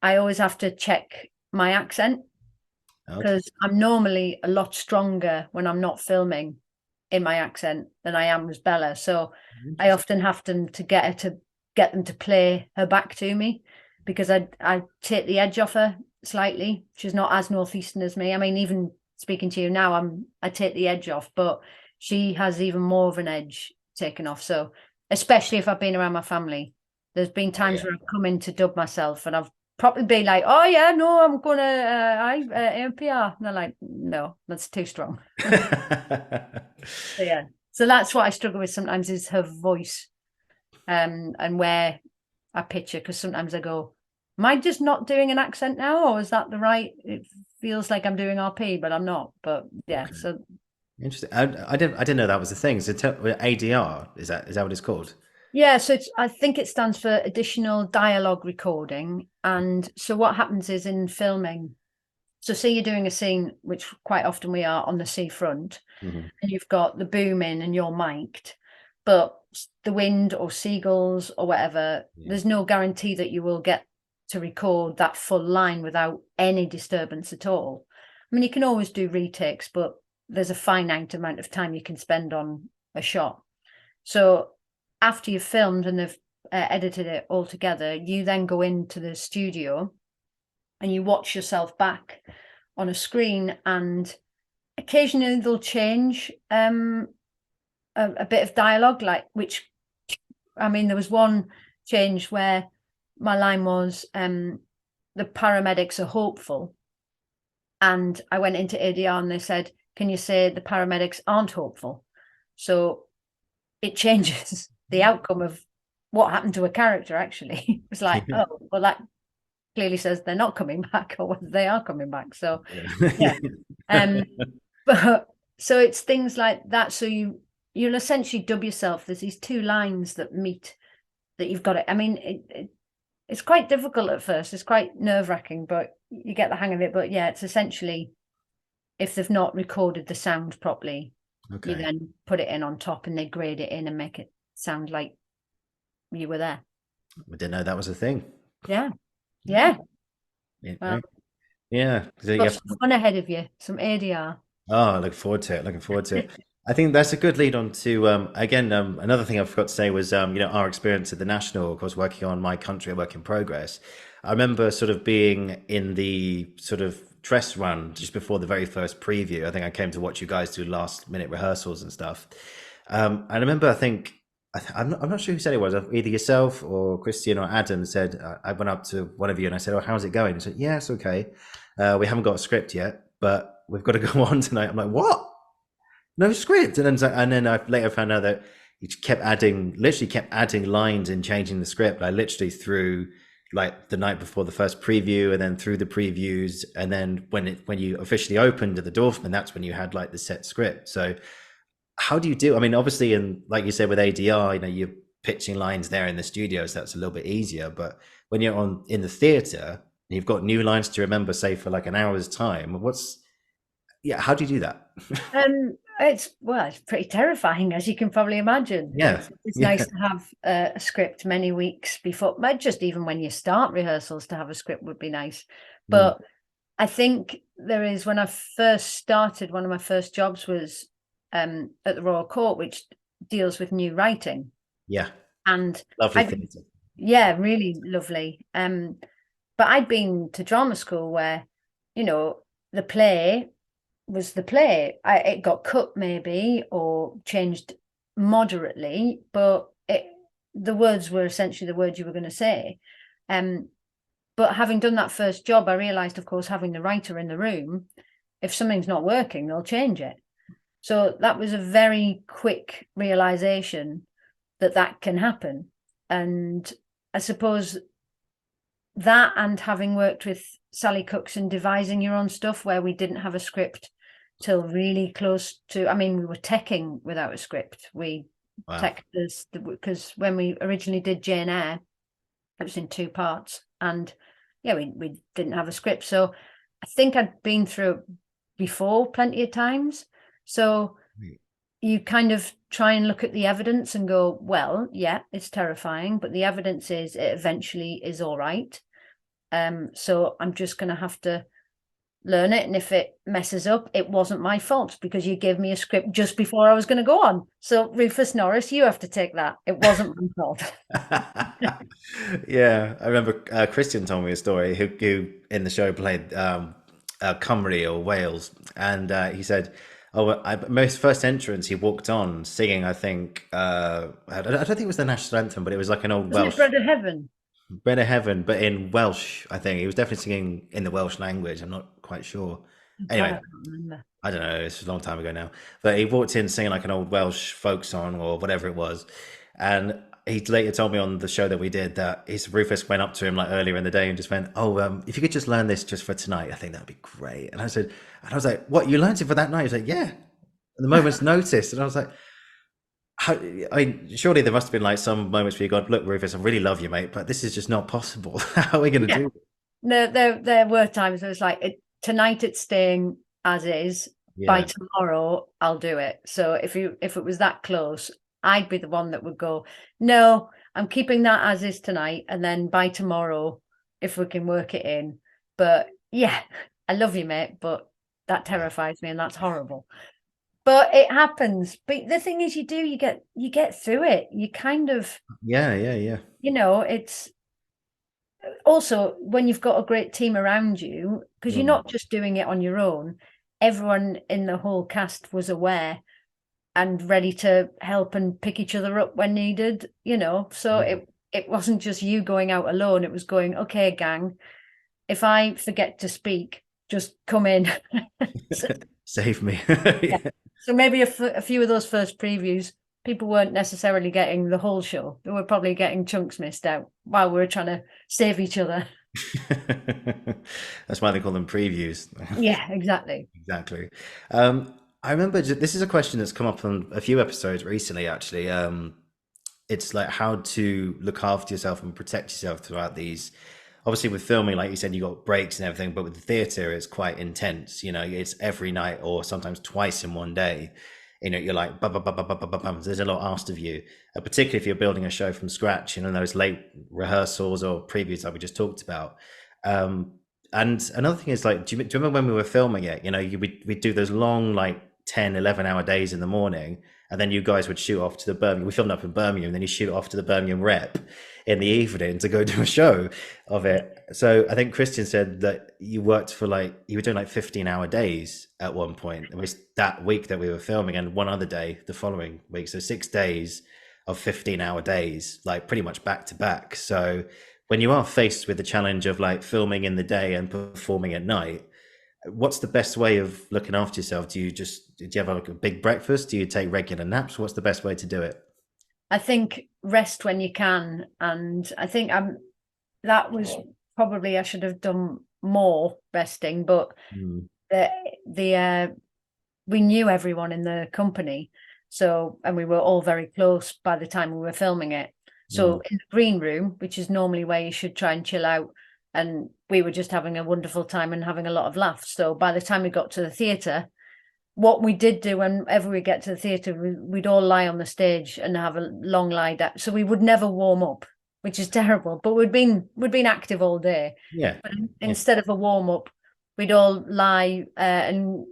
I always have to check my accent Okay. because I'm normally a lot stronger when I'm not filming in my accent than I am as Bella. So I Interesting. often have to get them to play her back to me because I take the edge off her slightly. She's not as northeastern as me. I mean, even speaking to you now, I take the edge off, but she has even more of an edge taken off. So especially if I've been around my family, there's been Oh, times yeah. where I've come in to dub myself and I've probably been like, oh yeah, no, I'm gonna AMPR. And they're like, no, that's too strong. So yeah. So that's what I struggle with sometimes is her voice, and where I pitch her, because sometimes I go, am I just not doing an accent now, or is that the right? It feels like I'm doing RP, but I'm not. But yeah, Okay. so Interesting. I didn't know that was the thing. So ADR, is that what it's called? yeah, so I think it stands for additional dialogue recording. And so what happens is in filming, so say you're doing a scene, which quite often we are on the seafront, Hmm. and you've got the boom in and you're mic'd, but the wind or seagulls or whatever, Yeah. there's no guarantee that you will get to record that full line without any disturbance at all. I mean, you can always do retakes, but there's a finite amount of time you can spend on a shot. So after you've filmed and they've edited it all together, you then go into the studio and you watch yourself back on a screen, and occasionally they'll change a bit of dialogue, like which I mean, there was one change where my line was the paramedics are hopeful, and I went into ADR and they said, can you say the paramedics aren't hopeful? So it changes the outcome of what happened to a character. Actually it was like, Yeah. oh well, that clearly says they're not coming back or whether they are coming back. So yeah. Yeah. um but so it's things like that. So you'll essentially dub yourself. There's these two lines that meet that you've got it. I mean, it's quite difficult at first. It's quite nerve-wracking, but you get the hang of it. But yeah, it's essentially if they've not recorded the sound properly, you Okay. then put it in on top and they grade it in and make it sound like you were there. I didn't know that was a thing. Yeah. Yeah. Well, Yeah. Yeah. So got yeah. some fun ahead of you, some ADR. Oh, I look forward to it. Looking forward to it. I think that's a good lead on to again. Another thing I forgot to say was our experience at the National, of course, working on My Country, a Work in Progress. I remember sort of being in the sort of dress run just before the very first preview. I think I came to watch you guys do last minute rehearsals and stuff. I remember, I think, I'm not sure who said it was, either yourself or Christian or Adam said, I went up to one of you and I said, oh, how's it going? He said, yeah, it's okay. We haven't got a script yet, but we've got to go on tonight. I'm like, what? No script. And then I later found out that he literally kept adding lines and changing the script. I literally through like the night before the first preview, and then through the previews, and then when you officially opened at the Dorfman, that's when you had like the set script. So how do you do? I mean, obviously, and like you said with ADR, you're pitching lines there in the studios. That's a little bit easier. But when you're on in the theater, and you've got new lines to remember, say for like an hour's time. How do you do that? It's pretty terrifying, as you can probably imagine. Yeah, It's yeah. nice to have a script many weeks before, but just even when you start rehearsals, to have a script would be nice. Mm, But I think there is, when I first started, one of my first jobs was at the Royal Court, which deals with new writing. yeah. And Lovely I, theatre. yeah, really lovely. But I'd been to drama school where, you know, the play was the play. It got cut maybe or changed moderately, but the words were essentially the words you were going to say. But having done that first job, I realized, of course, having the writer in the room, if something's not working, they'll change it. So that was a very quick realization that that can happen. And I suppose that, and having worked with Sally Cooks and devising your own stuff where we didn't have a script till really close to, I mean, we were teching without a script. We Wow. tech this because when we originally did Jane Eyre, it was in 2 parts, and yeah, we didn't have a script. So I think I'd been through it before plenty of times. So you kind of try and look at the evidence and go, well, yeah, it's terrifying, but the evidence is it eventually is all right. So I'm just going to have to learn it. And if it messes up, it wasn't my fault because you gave me a script just before I was going to go on. So Rufus Norris, you have to take that. It wasn't my fault. Yeah, I remember Christian told me a story who in the show played Cymru or Wales, and he said, "Oh, most first entrance he walked on singing. I think I don't think it was the national anthem, but it was like an old Wasn't it Welsh Bread of Heaven? Bread of Heaven, but in Welsh. I think he was definitely singing in the Welsh language. I'm not quite sure. God, I Anyway, can't remember. I don't know. It's a long time ago now. But he walked in singing like an old Welsh folk song or whatever it was. And he later told me on the show that we did that his Rufus went up to him like earlier in the day and just went, "Oh, if you could just learn this just for tonight, I think that'd be great." And I was like, "What? You learned it for that night?" He was like, "Yeah." At the moment's notice. And I was like, I mean, surely there must have been like some moments where you go, "Look, Rufus, I really love you, mate, but this is just not possible. How are we going to Yeah, do it?" there were times where it's like, tonight it's staying as is. By Yeah. tomorrow, I'll do it. So if it was that close, I'd be the one that would go, no, I'm keeping that as is tonight, and then by tomorrow, if we can work it in. But yeah, I love you, mate, but that terrifies me, and that's horrible. But it happens. But the thing is, you get through it. You kind of, Yeah, yeah, yeah. it's also when you've got a great team around you, because you're Mm. not just doing it on your own. Everyone in the whole cast was aware and ready to help and pick each other up when needed, so Yeah. it wasn't just you going out alone. It was going, okay, gang, if I forget to speak, just come in. So, Save me. yeah. Yeah. So maybe a few of those first previews, people weren't necessarily getting the whole show. They were probably getting chunks missed out while we were trying to save each other. That's why they call them previews. Yeah, exactly. Exactly. I remember this is a question that's come up on a few episodes recently, actually. It's like how to look after yourself and protect yourself throughout these. Obviously, with filming, like you said, you got breaks and everything, but with the theater, it's quite intense. It's every night or sometimes twice in one day. You're like, bum, bum, bum, bum, bum, bum, bum. There's a lot asked of you, particularly if you're building a show from scratch. Those late rehearsals or previews that we just talked about. Um, and another thing is like, do you remember when we were filming it? We'd do those long, like 10, 11 hour days in the morning, and then you guys would shoot off to the Birmingham. We filmed up in Birmingham, and then you shoot off to the Birmingham rep in the evening to go do a show of it. So I think Christian said that you worked for you were doing like 15-hour days at one point. It was that week that we were filming, and one other day the following week. So 6 days of 15-hour days, like pretty much back to back. So when you are faced with the challenge of like filming in the day and performing at night, what's the best way of looking after yourself? Do you have like a big breakfast? Do you take regular naps? What's the best way to do it? I think rest when you can, and I think that was probably I should have done more resting, but Mm. we knew everyone in the company, and we were all very close by the time we were filming it. So in the green room, which is normally where you should try and chill out, and we were just having a wonderful time and having a lot of laughs. So by the time we got to the theatre, what we did do whenever we get to the theatre, we'd all lie on the stage and have a long lie down. So we would never warm up, which is terrible. But we'd been active all day. Yeah. But instead of a warm up, we'd all lie and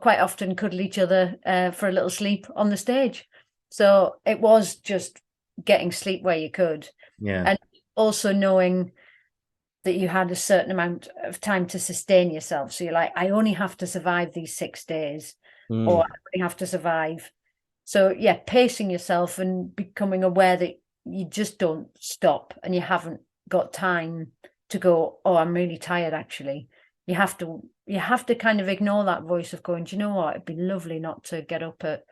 quite often cuddle each other for a little sleep on the stage. So it was just getting sleep where you could, Yeah. and also knowing that you had a certain amount of time to sustain yourself. So you're like, I only have to survive these 6 days, or Mm. I only have to survive. So yeah, pacing yourself and becoming aware that you just don't stop and you haven't got time to go, oh, I'm really tired actually. You have to kind of ignore that voice of going, do you know what? It'd be lovely not to get up at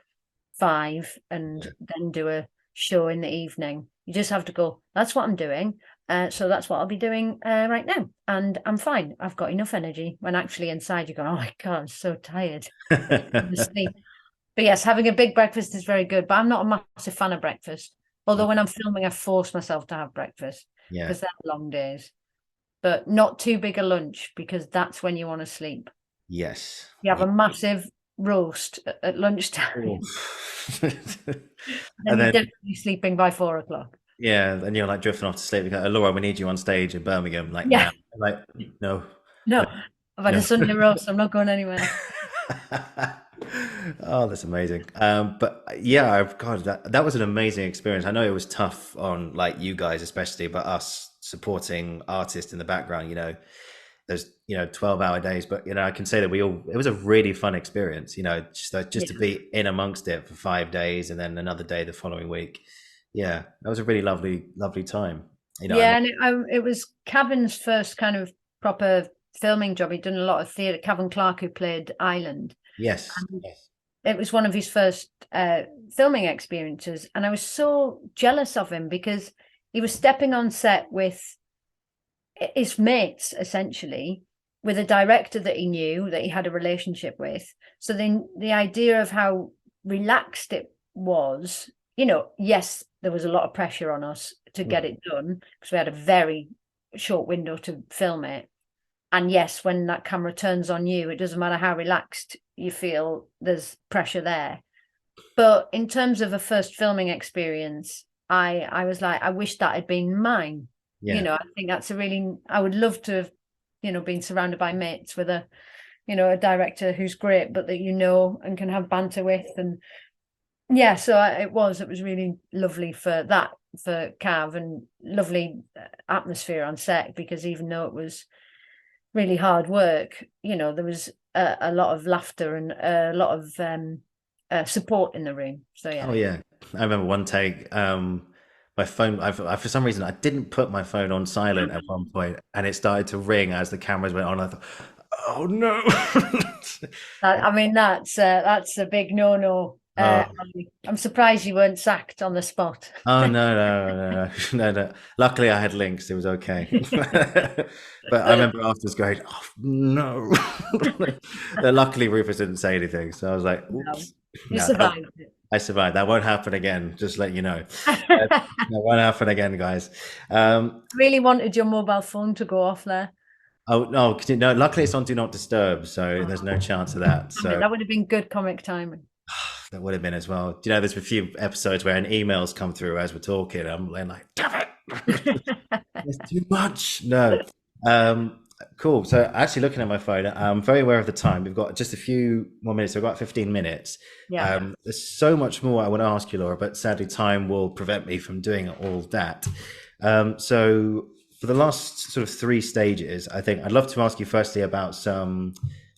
5 and then do a show in the evening. You just have to go, that's what I'm doing. So that's what I'll be doing right now. And I'm fine. I've got enough energy, when actually inside you go, oh my God, I'm so tired. Sleep. But yes, having a big breakfast is very good. But I'm not a massive fan of breakfast. Although when I'm filming, I force myself to have breakfast Yeah. because they're long days. But not too big a lunch, because that's when you want to sleep. Yes. You have a massive roast at lunchtime, Oof. then And you're then, definitely sleeping by 4 o'clock. yeah, and you're like drifting off to sleep. You go, Laura, we need you on stage in Birmingham, like Yeah, now. I'm like, no, no, no, I've had a no. Sunday roast. I'm not going anywhere. Oh, that's amazing. But yeah, God, that was an amazing experience. I know it was tough on like you guys, especially, but us supporting artists in the background, there's 12-hour days, but I can say that it was a really fun experience, just Yeah, to be in amongst it for 5 days and then another day the following week. Yeah, that was a really lovely time. And yeah, and it was Cavan's first kind of proper filming job. He'd done a lot of theatre. Cavan Clark, who played Island, yes, and yes. it was one of his first filming experiences. And I was so jealous of him because he was stepping on set with his mates, essentially, with a director that he knew, that he had a relationship with. So then the idea of how relaxed it was, yes, there was a lot of pressure on us to get it done because we had a very short window to film it. And yes, when that camera turns on you, it doesn't matter how relaxed you feel, there's pressure there. But in terms of a first filming experience, I was like, I wish that had been mine. Yeah. I think that's I would love to have, been surrounded by mates with a director who's great, but that and can have banter with. And yeah, so it was really lovely for Cav, and lovely atmosphere on set, because even though it was really hard work, there was a lot of laughter and a lot of support in the room. So Oh yeah. yeah, I remember one take. My phone. I for some reason I didn't put my phone on silent at one point, and it started to ring as the cameras went on. I thought, oh no. I mean, that's a big no-no. Oh, I'm surprised you weren't sacked on the spot. oh no. Luckily, I had links. It was okay. But I remember afterwards going, oh no. Luckily, Rufus didn't say anything, so I was like, No, oops. you No, survived I survived. That won't happen again. Just let you know. That it. won't happen again, guys. Um, Really wanted your mobile phone to go off there. oh no, no. Luckily, it's on Do Not Disturb, so there's no chance of that. I mean, So that would have been good comic timing. that would have been as well. There's a few episodes where an emails come through as we're talking. I'm like, damn it, it's too much. No. Um, cool. So actually, looking at my phone, I'm very aware of the time. We've got just a few more minutes. We've got 15 minutes. Yeah. There's so much more I want to ask you, Laura, but sadly, time will prevent me from doing all that. So for the last sort of 3 stages, I think I'd love to ask you firstly about some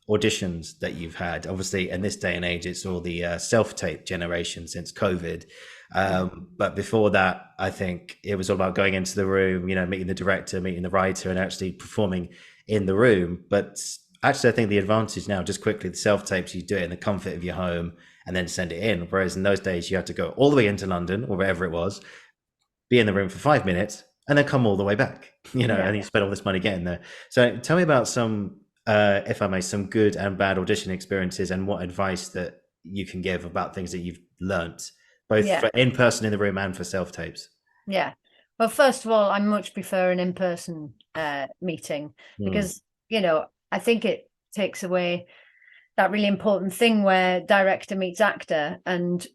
auditions that you've had. Obviously, in this day and age, it's all the self-tape generation since COVID. But before that, I think it was all about going into the room, meeting the director, meeting the writer, and actually performing in the room. But actually, I think the advantage now, just quickly, the self-tapes, you do it in the comfort of your home and then send it in. Whereas in those days, you had to go all the way into London or wherever it was, be in the room for 5 minutes, and then come all the way back, and you spend all this money getting there. So tell me about some, if I may, some good and bad audition experiences, and what advice that you can give about things that you've learnt, both for in person in the room and for self tapes. Yeah. Well, first of all, I much prefer an in-person meeting because, I think it takes away that really important thing where director meets actor, and,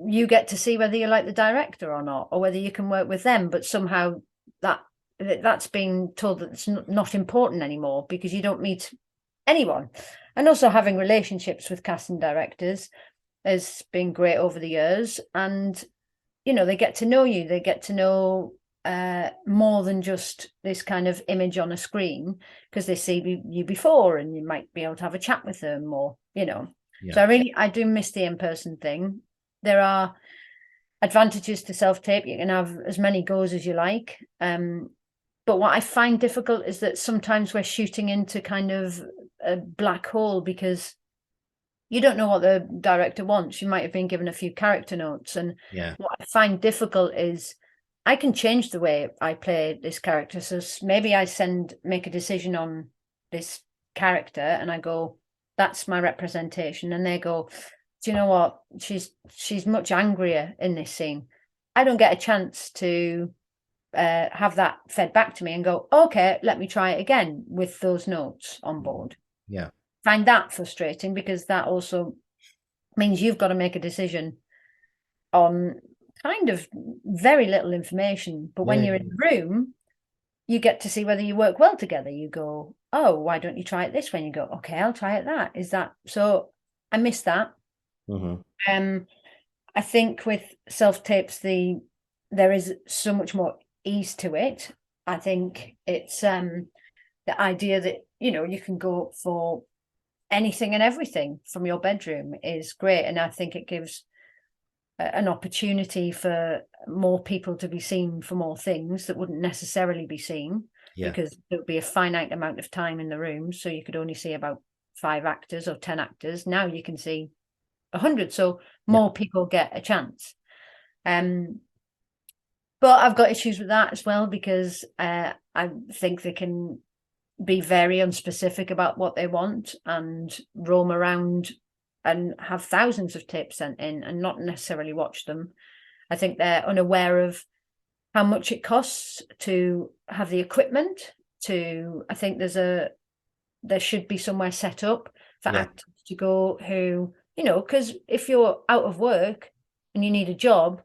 you get to see whether you like the director or not, or whether you can work with them. But somehow that's been told that it's not important anymore because you don't meet anyone. And also having relationships with casting directors has been great over the years. And you know, they get to know you, they get to know more than just this kind of image on a screen, because they see you before and you might be able to have a chat with them, or, you know. Yeah. So I do miss the in-person thing. There are advantages to self-tape. You can have as many goes as you like. But what I find difficult is that sometimes we're shooting into kind of a black hole, because you don't know what the director wants. You might have been given a few character notes. And Yeah. what I find difficult is I can change the way I play this character. So maybe I make a decision on this character and I go, that's my representation. And they go, do you know what? She's much angrier in this scene. I don't get a chance to have that fed back to me and go, okay, let me try it again with those notes on board. Yeah. Find that frustrating, because that also means you've got to make a decision on kind of very little information. But when Yeah. you're in the room, you get to see whether you work well together. You go, oh, why don't you try it this way? And you go, okay, I'll try it that. Is that so? I miss that. Mm-hmm. I think with self-tapes, there is so much more ease to it. I think it's the idea that, you know, you can go for anything and everything from your bedroom is great. And I think it gives an opportunity for more people to be seen for more things that wouldn't necessarily be seen, Yeah. because there would be a finite amount of time in the room. So you could only see about 5 actors or 10 actors. Now you can see 100. So more people get a chance. But I've got issues with that as well, because I think they can be very unspecific about what they want and roam around and have thousands of tapes sent in and not necessarily watch them. I think they're unaware of how much it costs to have the equipment. I think there should be somewhere set up for actors to go who, you know, because if you're out of work and you need a job,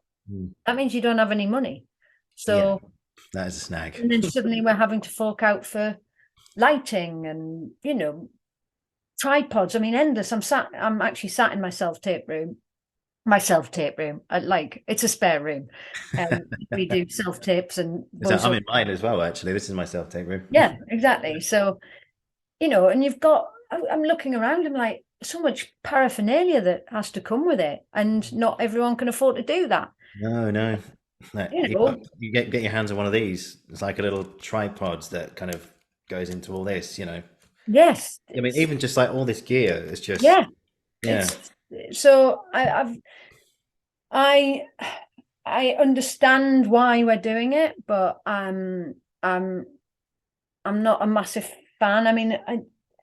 that means you don't have any money. So that is a snag. And then suddenly we're having to fork out for lighting and, you know, tripods. I mean, endless. I'm actually sat in my self-tape room. It's a spare room. We do self-tapes and So I'm in mine as well, actually. This is my self-tape room. Yeah, exactly. So, you know, and I'm looking around, I'm like, so much paraphernalia that has to come with it, and not everyone can afford to do that. No. You know, You get your hands on one of these. It's like a little tripod that kind of goes into all this, you know. yes. I mean, even just like all this gear, it's just Yeah. yeah. So I understand why we're doing it, but I'm not a massive fan. I mean,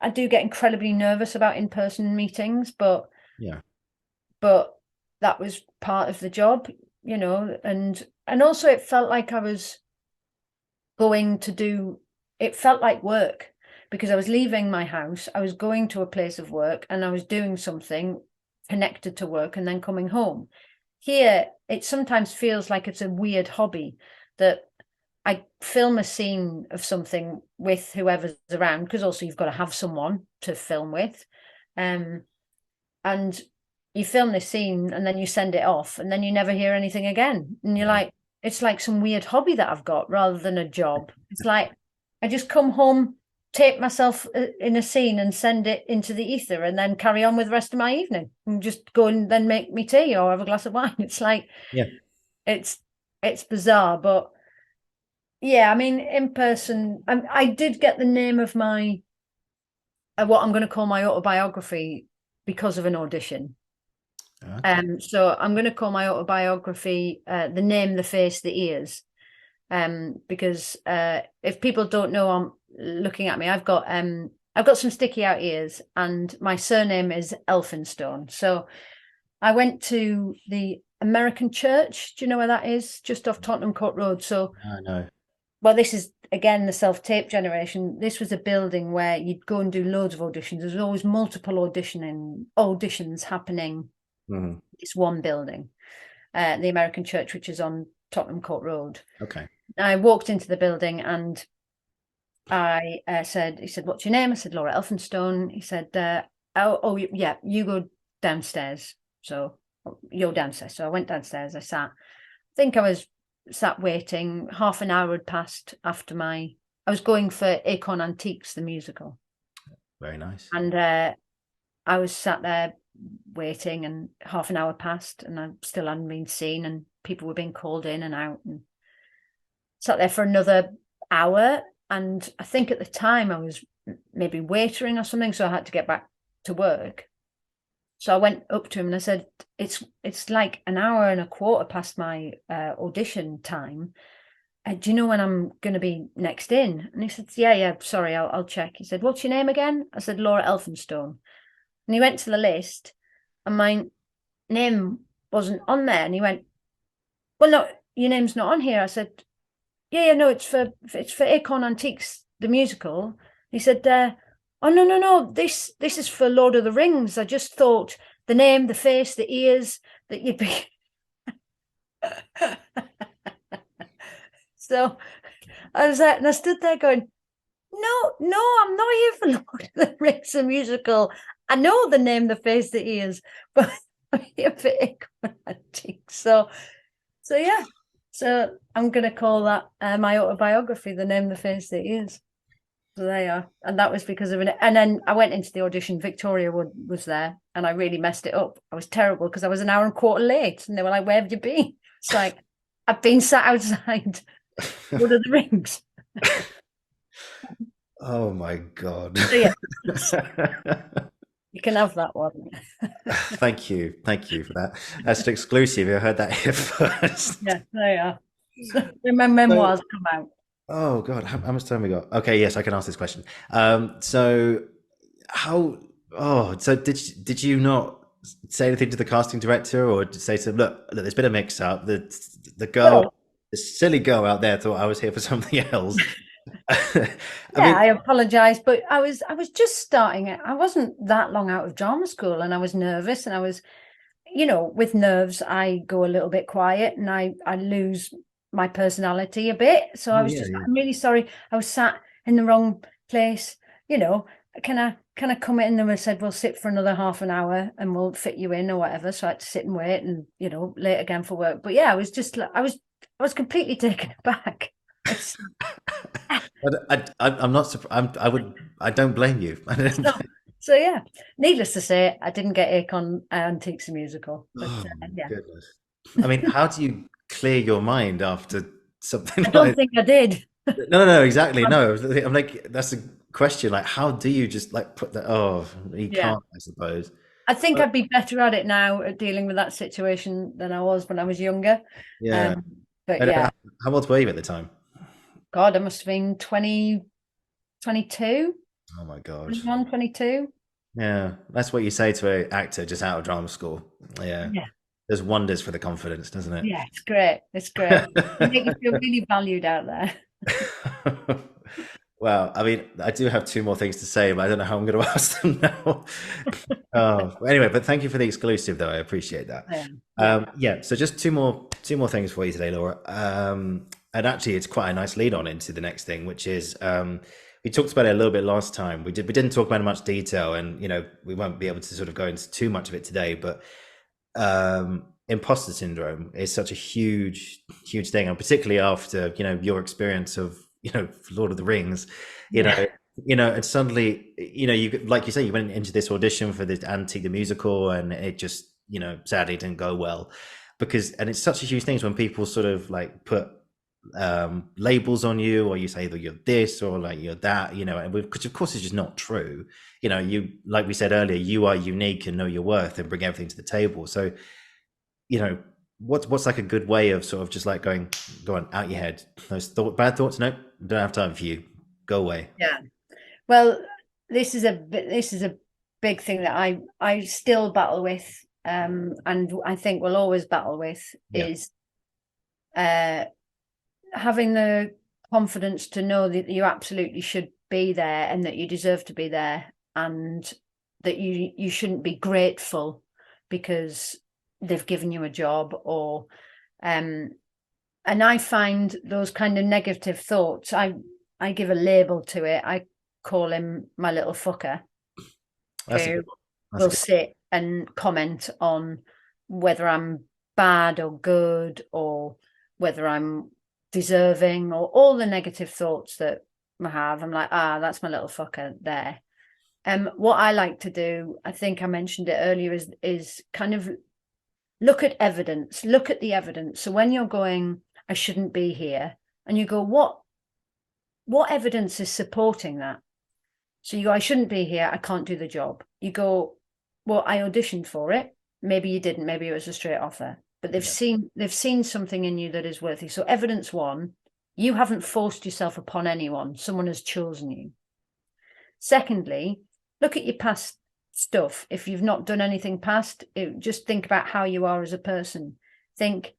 I do get incredibly nervous about in-person meetings, but that was part of the job, you know, and also it felt like I was it felt like work, because I was leaving my house, I was going to a place of work, and I was doing something connected to work and then coming home. Here, it sometimes feels like it's a weird hobby that I film a scene of something with whoever's around, because also you've got to have someone to film with. And you film this scene and then you send it off and then you never hear anything again. And you're like, it's like some weird hobby that I've got rather than a job. It's like I just come home, tape myself in a scene and send it into the ether, and then carry on with the rest of my evening and just go and then make me tea or have a glass of wine. It's like, it's bizarre, but yeah, I mean, in person, I did get the name of my what I'm going to call my autobiography because of an audition. So I'm going to call my autobiography The Name, the Face, the Ears, because if people don't know, I'm looking at me, I've got some sticky out ears, and my surname is Elphinstone. So I went to the American Church. Do you know where that is? Just off Tottenham Court Road. So I know. Well, this is again the self-tape generation. This was a building where you'd go and do loads of auditions. There's always multiple auditions happening. It's one building, the American Church, which is on Tottenham Court Road. Okay. I walked into the building and I he said, "What's your name?" I said, "Laura Elphinstone." He said, "Oh, yeah, you go downstairs." So you're downstairs. So I went downstairs. I sat, think I was sat waiting. Half an hour had passed after I was going for Acorn Antiques, the musical. Very nice. And I was sat there waiting, and half an hour passed and I still hadn't been seen, and people were being called in and out, and sat there for another hour. And I think at the time I was maybe waitering or something, so I had to get back to work. So I went up to him and I said, it's like an hour and a quarter past my audition time. Do you know when I'm going to be next in? And he said, yeah, sorry, I'll check. He said, what's your name again? I said, Laura Elphinstone. And he went to the list and my name wasn't on there. And he went, well, no, your name's not on here. I said, yeah, no, it's for Acorn Antiques, the musical. He said, oh, no, this is for Lord of the Rings. I just thought the name, the face, the ears, that you'd be. So I was there and I stood there going, no, I'm not here for Lord of the Rings, a musical. I know the name, the face, the ears, but I'm here for Acorn Antiques. So yeah. So I'm going to call that my autobiography, The Name, the Face, the Ears. So there you are. And that was because of it. And then I went into the audition. Victoria was there and I really messed it up. I was terrible because I was an hour and a quarter late. And they were like, where have you been? It's like, I've been sat outside Lord of the Rings. Oh my God. So yeah, you can have that one. Thank you for that. That's an exclusive. You heard that here first. Yeah, there you are. So, my memoirs come out. Oh God, how much time we got? Okay, yes, I can ask this question. So how? Oh, so did you not say anything to the casting director, or say to him, look, there's been a mix up. The girl, Oh, the silly girl out there thought I was here for something else. I apologize, but I was just starting it. I wasn't that long out of drama school, and I was nervous, and I was, with nerves, I go a little bit quiet, and I lose my personality a bit. So I was I'm really sorry. I was sat in the wrong place. Can I come in? And they said, we'll sit for another half an hour and we'll fit you in or whatever. So I had to sit and wait and, late again for work. But yeah, I was just, I was completely taken aback. I'm not surprised. I don't blame you. So yeah, needless to say, I didn't get Acorn Antiques musical. But, Oh yeah. goodness. I mean, how do you clear your mind after something I don't like think I did. No, exactly. No, I'm like, that's a question. Like, how do you just like put that? Oh, you can't, I suppose. I think I'd be better at it now at dealing with that situation than I was when I was younger. Yeah. But And yeah, how old were you at the time? God, I must have been 20, 22, Oh my God. 21, 22. Yeah. That's what you say to an actor just out of drama school. Yeah. Yeah. There's wonders for the confidence, doesn't it? Yeah, it's great. It's great. You make you feel really valued out there. Well, I mean, I do have two more things to say, but I don't know how I'm going to ask them now. Anyway, but thank you for the exclusive, though. I appreciate that. Yeah. So just two more things for you today, Laura. And actually, it's quite a nice lead on into the next thing, which is we talked about it a little bit last time. We didn't talk about it in much detail, and we won't be able to sort of go into too much of it today. But imposter syndrome is such a huge thing, and particularly after your experience of Lord of the Rings, and suddenly you, like you say, you went into this audition for the Antique the musical, and it just sadly didn't go well, and it's such a huge thing when people sort of like put labels on you, or you say that you're this or like you're that, and which of course is just not true. You, like we said earlier, you are unique and know your worth and bring everything to the table. So what's like a good way of sort of just like go on out your head, those bad thoughts, nope, don't have time for you, go away. Yeah, well, this is a big thing that I still battle with, and I think we'll always battle with, is having the confidence to know that you absolutely should be there and that you deserve to be there, and that you shouldn't be grateful because they've given you a job, or and I find those kind of negative thoughts, I give a label to it. I call him my little fucker, who will sit and comment on whether I'm bad or good, or whether I'm deserving, or all the negative thoughts that I have. I'm like, that's my little fucker there. What I like to do, I think I mentioned it earlier, is kind of look at evidence, look at the evidence. So when you're going, I shouldn't be here, and you go, what evidence is supporting that? So you go, I shouldn't be here, I can't do the job. You go, well, I auditioned for it. Maybe you didn't, maybe it was a straight offer. But Yeah. they've seen something in you that is worthy. So evidence one, you haven't forced yourself upon anyone. Someone has chosen you. Secondly, look at your past stuff. If you've not done anything past, just think about how you are as a person. Think,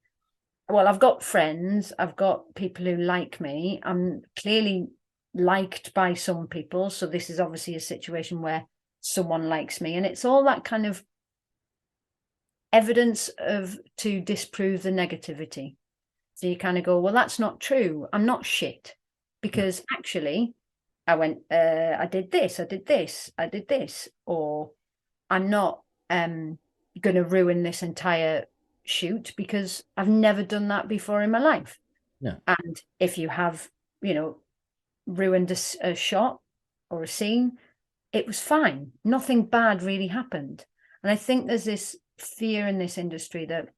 well, I've got friends, I've got people who like me. I'm clearly liked by some people. So this is obviously a situation where someone likes me. And it's all that kind of evidence of to disprove the negativity. So you kind of go, well, that's not true. I'm not shit. No. Because actually, I did this, I did this, I did this, or I'm not going to ruin this entire shoot because I've never done that before in my life. Yeah. And if you have, ruined a shot or a scene, it was fine. Nothing bad really happened. And I think there's this fear in this industry that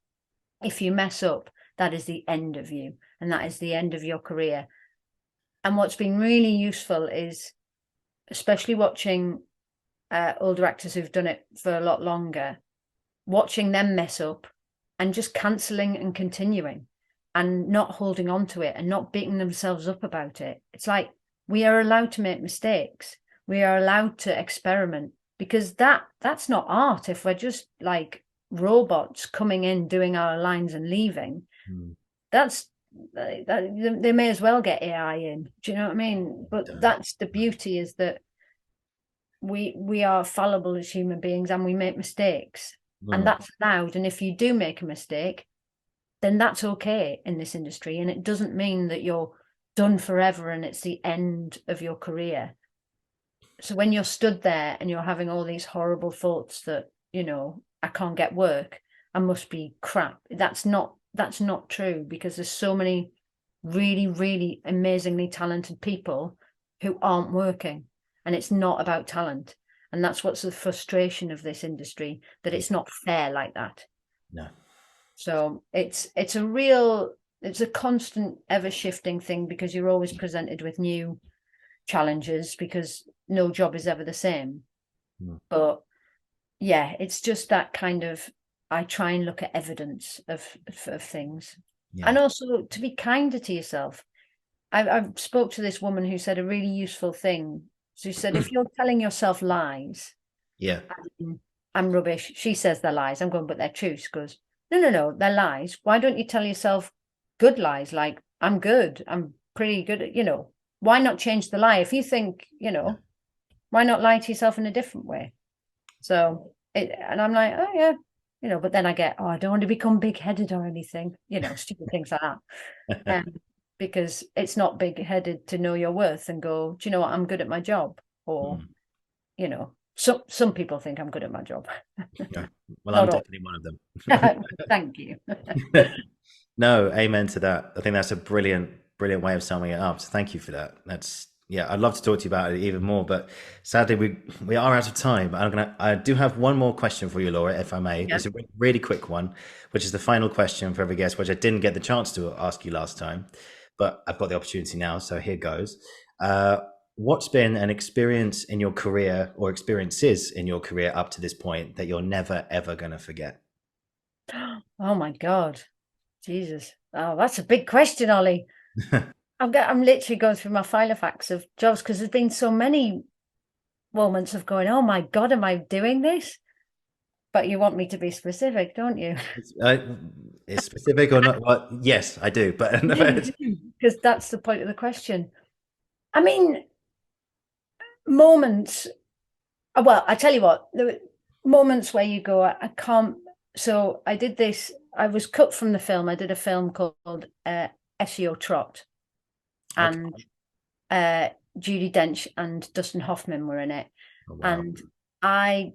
if you mess up, that is the end of you and that is the end of your career. And what's been really useful is, especially watching older actors who've done it for a lot longer, watching them mess up and just cancelling and continuing and not holding on to it and not beating themselves up about it. It's like, we are allowed to make mistakes. We are allowed to experiment, because that's not art. If we're just like robots coming in, doing our lines and leaving, that's they may as well get AI in. Do you know what I mean? But that's the beauty, is that we are fallible as human beings and we make mistakes, and that's allowed. And if you do make a mistake, then that's okay in this industry, and it doesn't mean that you're done forever and it's the end of your career. So when you're stood there and you're having all these horrible thoughts that, I can't get work, I must be crap, that's not true, because there's so many really, really amazingly talented people who aren't working, and it's not about talent. And that's what's the frustration of this industry, that it's not fair like that. No. So it's a constant, ever shifting thing, because you're always presented with new challenges, because no job is ever the same. But yeah, it's just that kind of, I try and look at evidence of things. Yeah. And also to be kinder to yourself. I spoke to this woman who said a really useful thing. She said, if you're telling yourself lies, Yeah. I'm rubbish. She says they're lies. I'm going, but they're true. She goes, no, they're lies. Why don't you tell yourself good lies? Like, I'm good. I'm pretty good at, why not change the lie? If you think, why not lie to yourself in a different way? So and I'm like, oh yeah, but then I get, I don't want to become big-headed or anything, stupid things like that. Because it's not big-headed to know your worth and go, do you know what, I'm good at my job. Or, some people think I'm good at my job. Yeah. Well, I'm Not all. definitely one of them. Thank you. No, amen to that. I think that's a brilliant, brilliant way of summing it up. So thank you for that. Yeah, I'd love to talk to you about it even more, but sadly we are out of time. I do have one more question for you, Laura, if I may. Yeah. It's a really quick one, which is the final question for every guest, which I didn't get the chance to ask you last time, but I've got the opportunity now. So here goes. What's been an experience in your career, or experiences in your career up to this point, that you're never ever going to forget? Oh my God. Jesus. Oh, that's a big question, Ollie. I'm literally going through my file of facts of jobs, because there's been so many moments of going, oh my God, am I doing this? But you want me to be specific, don't you? Is specific or not? Well, yes, I do, but Because that's the point of the question. I mean, moments. Well, I tell you what, there were moments where you go, I can't. So I did this. I was cut from the film. I did a film called SEO Trot, and Judi Dench and Dustin Hoffman were in it. Oh, wow. And I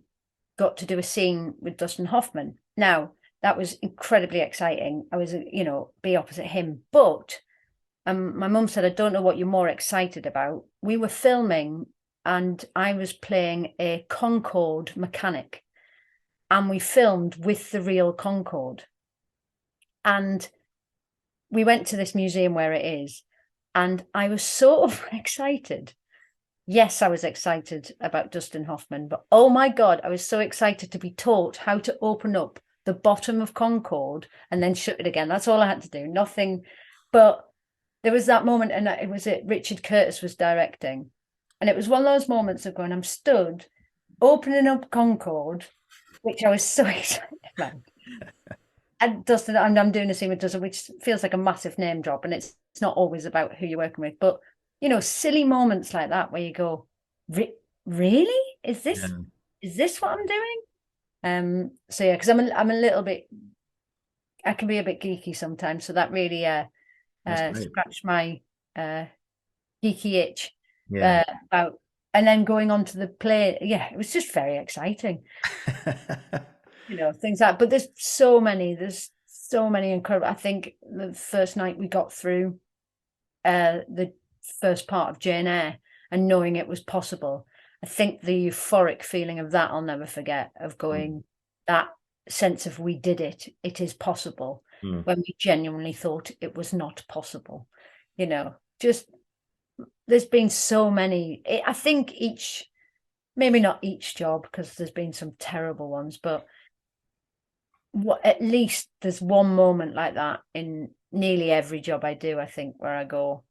got to do a scene with Dustin Hoffman. Now, that was incredibly exciting. I was, be opposite him. But my mum said, I don't know what you're more excited about. We were filming and I was playing a Concorde mechanic, and we filmed with the real Concorde. And we went to this museum where it is, and I was so excited. Yes, I was excited about Dustin Hoffman, but oh my God, I was so excited to be taught how to open up the bottom of Concorde and then shut it again. That's all I had to do, nothing. But there was that moment, and it was Richard Curtis was directing. And it was one of those moments of going, I'm stood opening up Concorde, which I was so excited about. And Dustin, I'm doing a scene with Dustin, which feels like a massive name drop, and it's not always about who you're working with, but silly moments like that where you go, really? Is this what I'm doing? So yeah, because I'm a little bit, I can be a bit geeky sometimes, so that really scratched my geeky itch about, and then going on to the play. Yeah, it was just very exciting. Things like, but there's so many incredible. I think the first night we got through the first part of Jane Eyre and knowing it was possible, I think the euphoric feeling of that I'll never forget, of going, that sense of we did it is possible, when we genuinely thought it was not possible. Just there's been so many. I think maybe not each job, because there's been some terrible ones, but at least there's one moment like that in nearly every job I do, I think, where I go,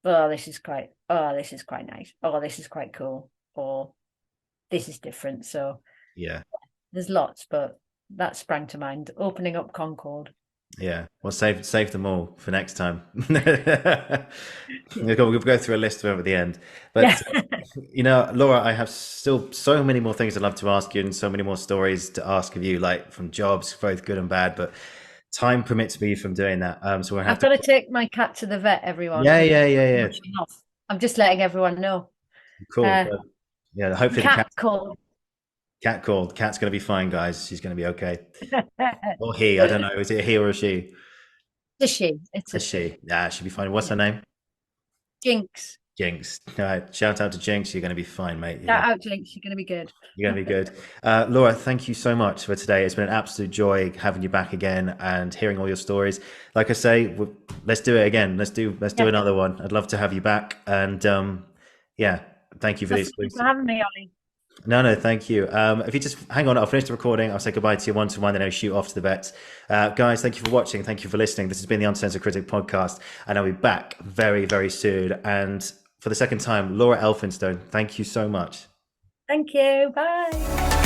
this is quite nice, this is quite cool, or this is different. So yeah, there's lots, but that sprang to mind, opening up Concorde. Yeah, well, save them all for next time. We'll go through a list of them at the end. But Laura, I have still so many more things I'd love to ask you, and so many more stories to ask of you, like from jobs, both good and bad. But time permits me from doing that. So we'll have I've got to take my cat to the vet, everyone. Yeah. I'm just letting everyone know. Cool. Yeah, hopefully the cat called. Cat called. Cat's going to be fine, guys. She's going to be okay. Or he, I don't know. Is it a he or a she? It's a she. It's a she. Yeah, she'll be fine. What's her name? Jinx. Jinx. All right. Shout out to Jinx. You're going to be fine, mate. Shout out, Jinx. You're going to be good. You're going to be good. Laura, thank you so much for today. It's been an absolute joy having you back again and hearing all your stories. Like I say, let's do it again. Let's do another one. I'd love to have you back. And thank you for these. Thanks for having me, Ollie. No, thank you. If you just hang on, I'll finish the recording. I'll say goodbye to you one-to-one, then I'll shoot off to the vets. Guys, thank you for watching. Thank you for listening. This has been the Uncensored Critic podcast, and I'll be back very, very soon. And for the second time, Laura Elphinstone, thank you so much. Thank you. Bye.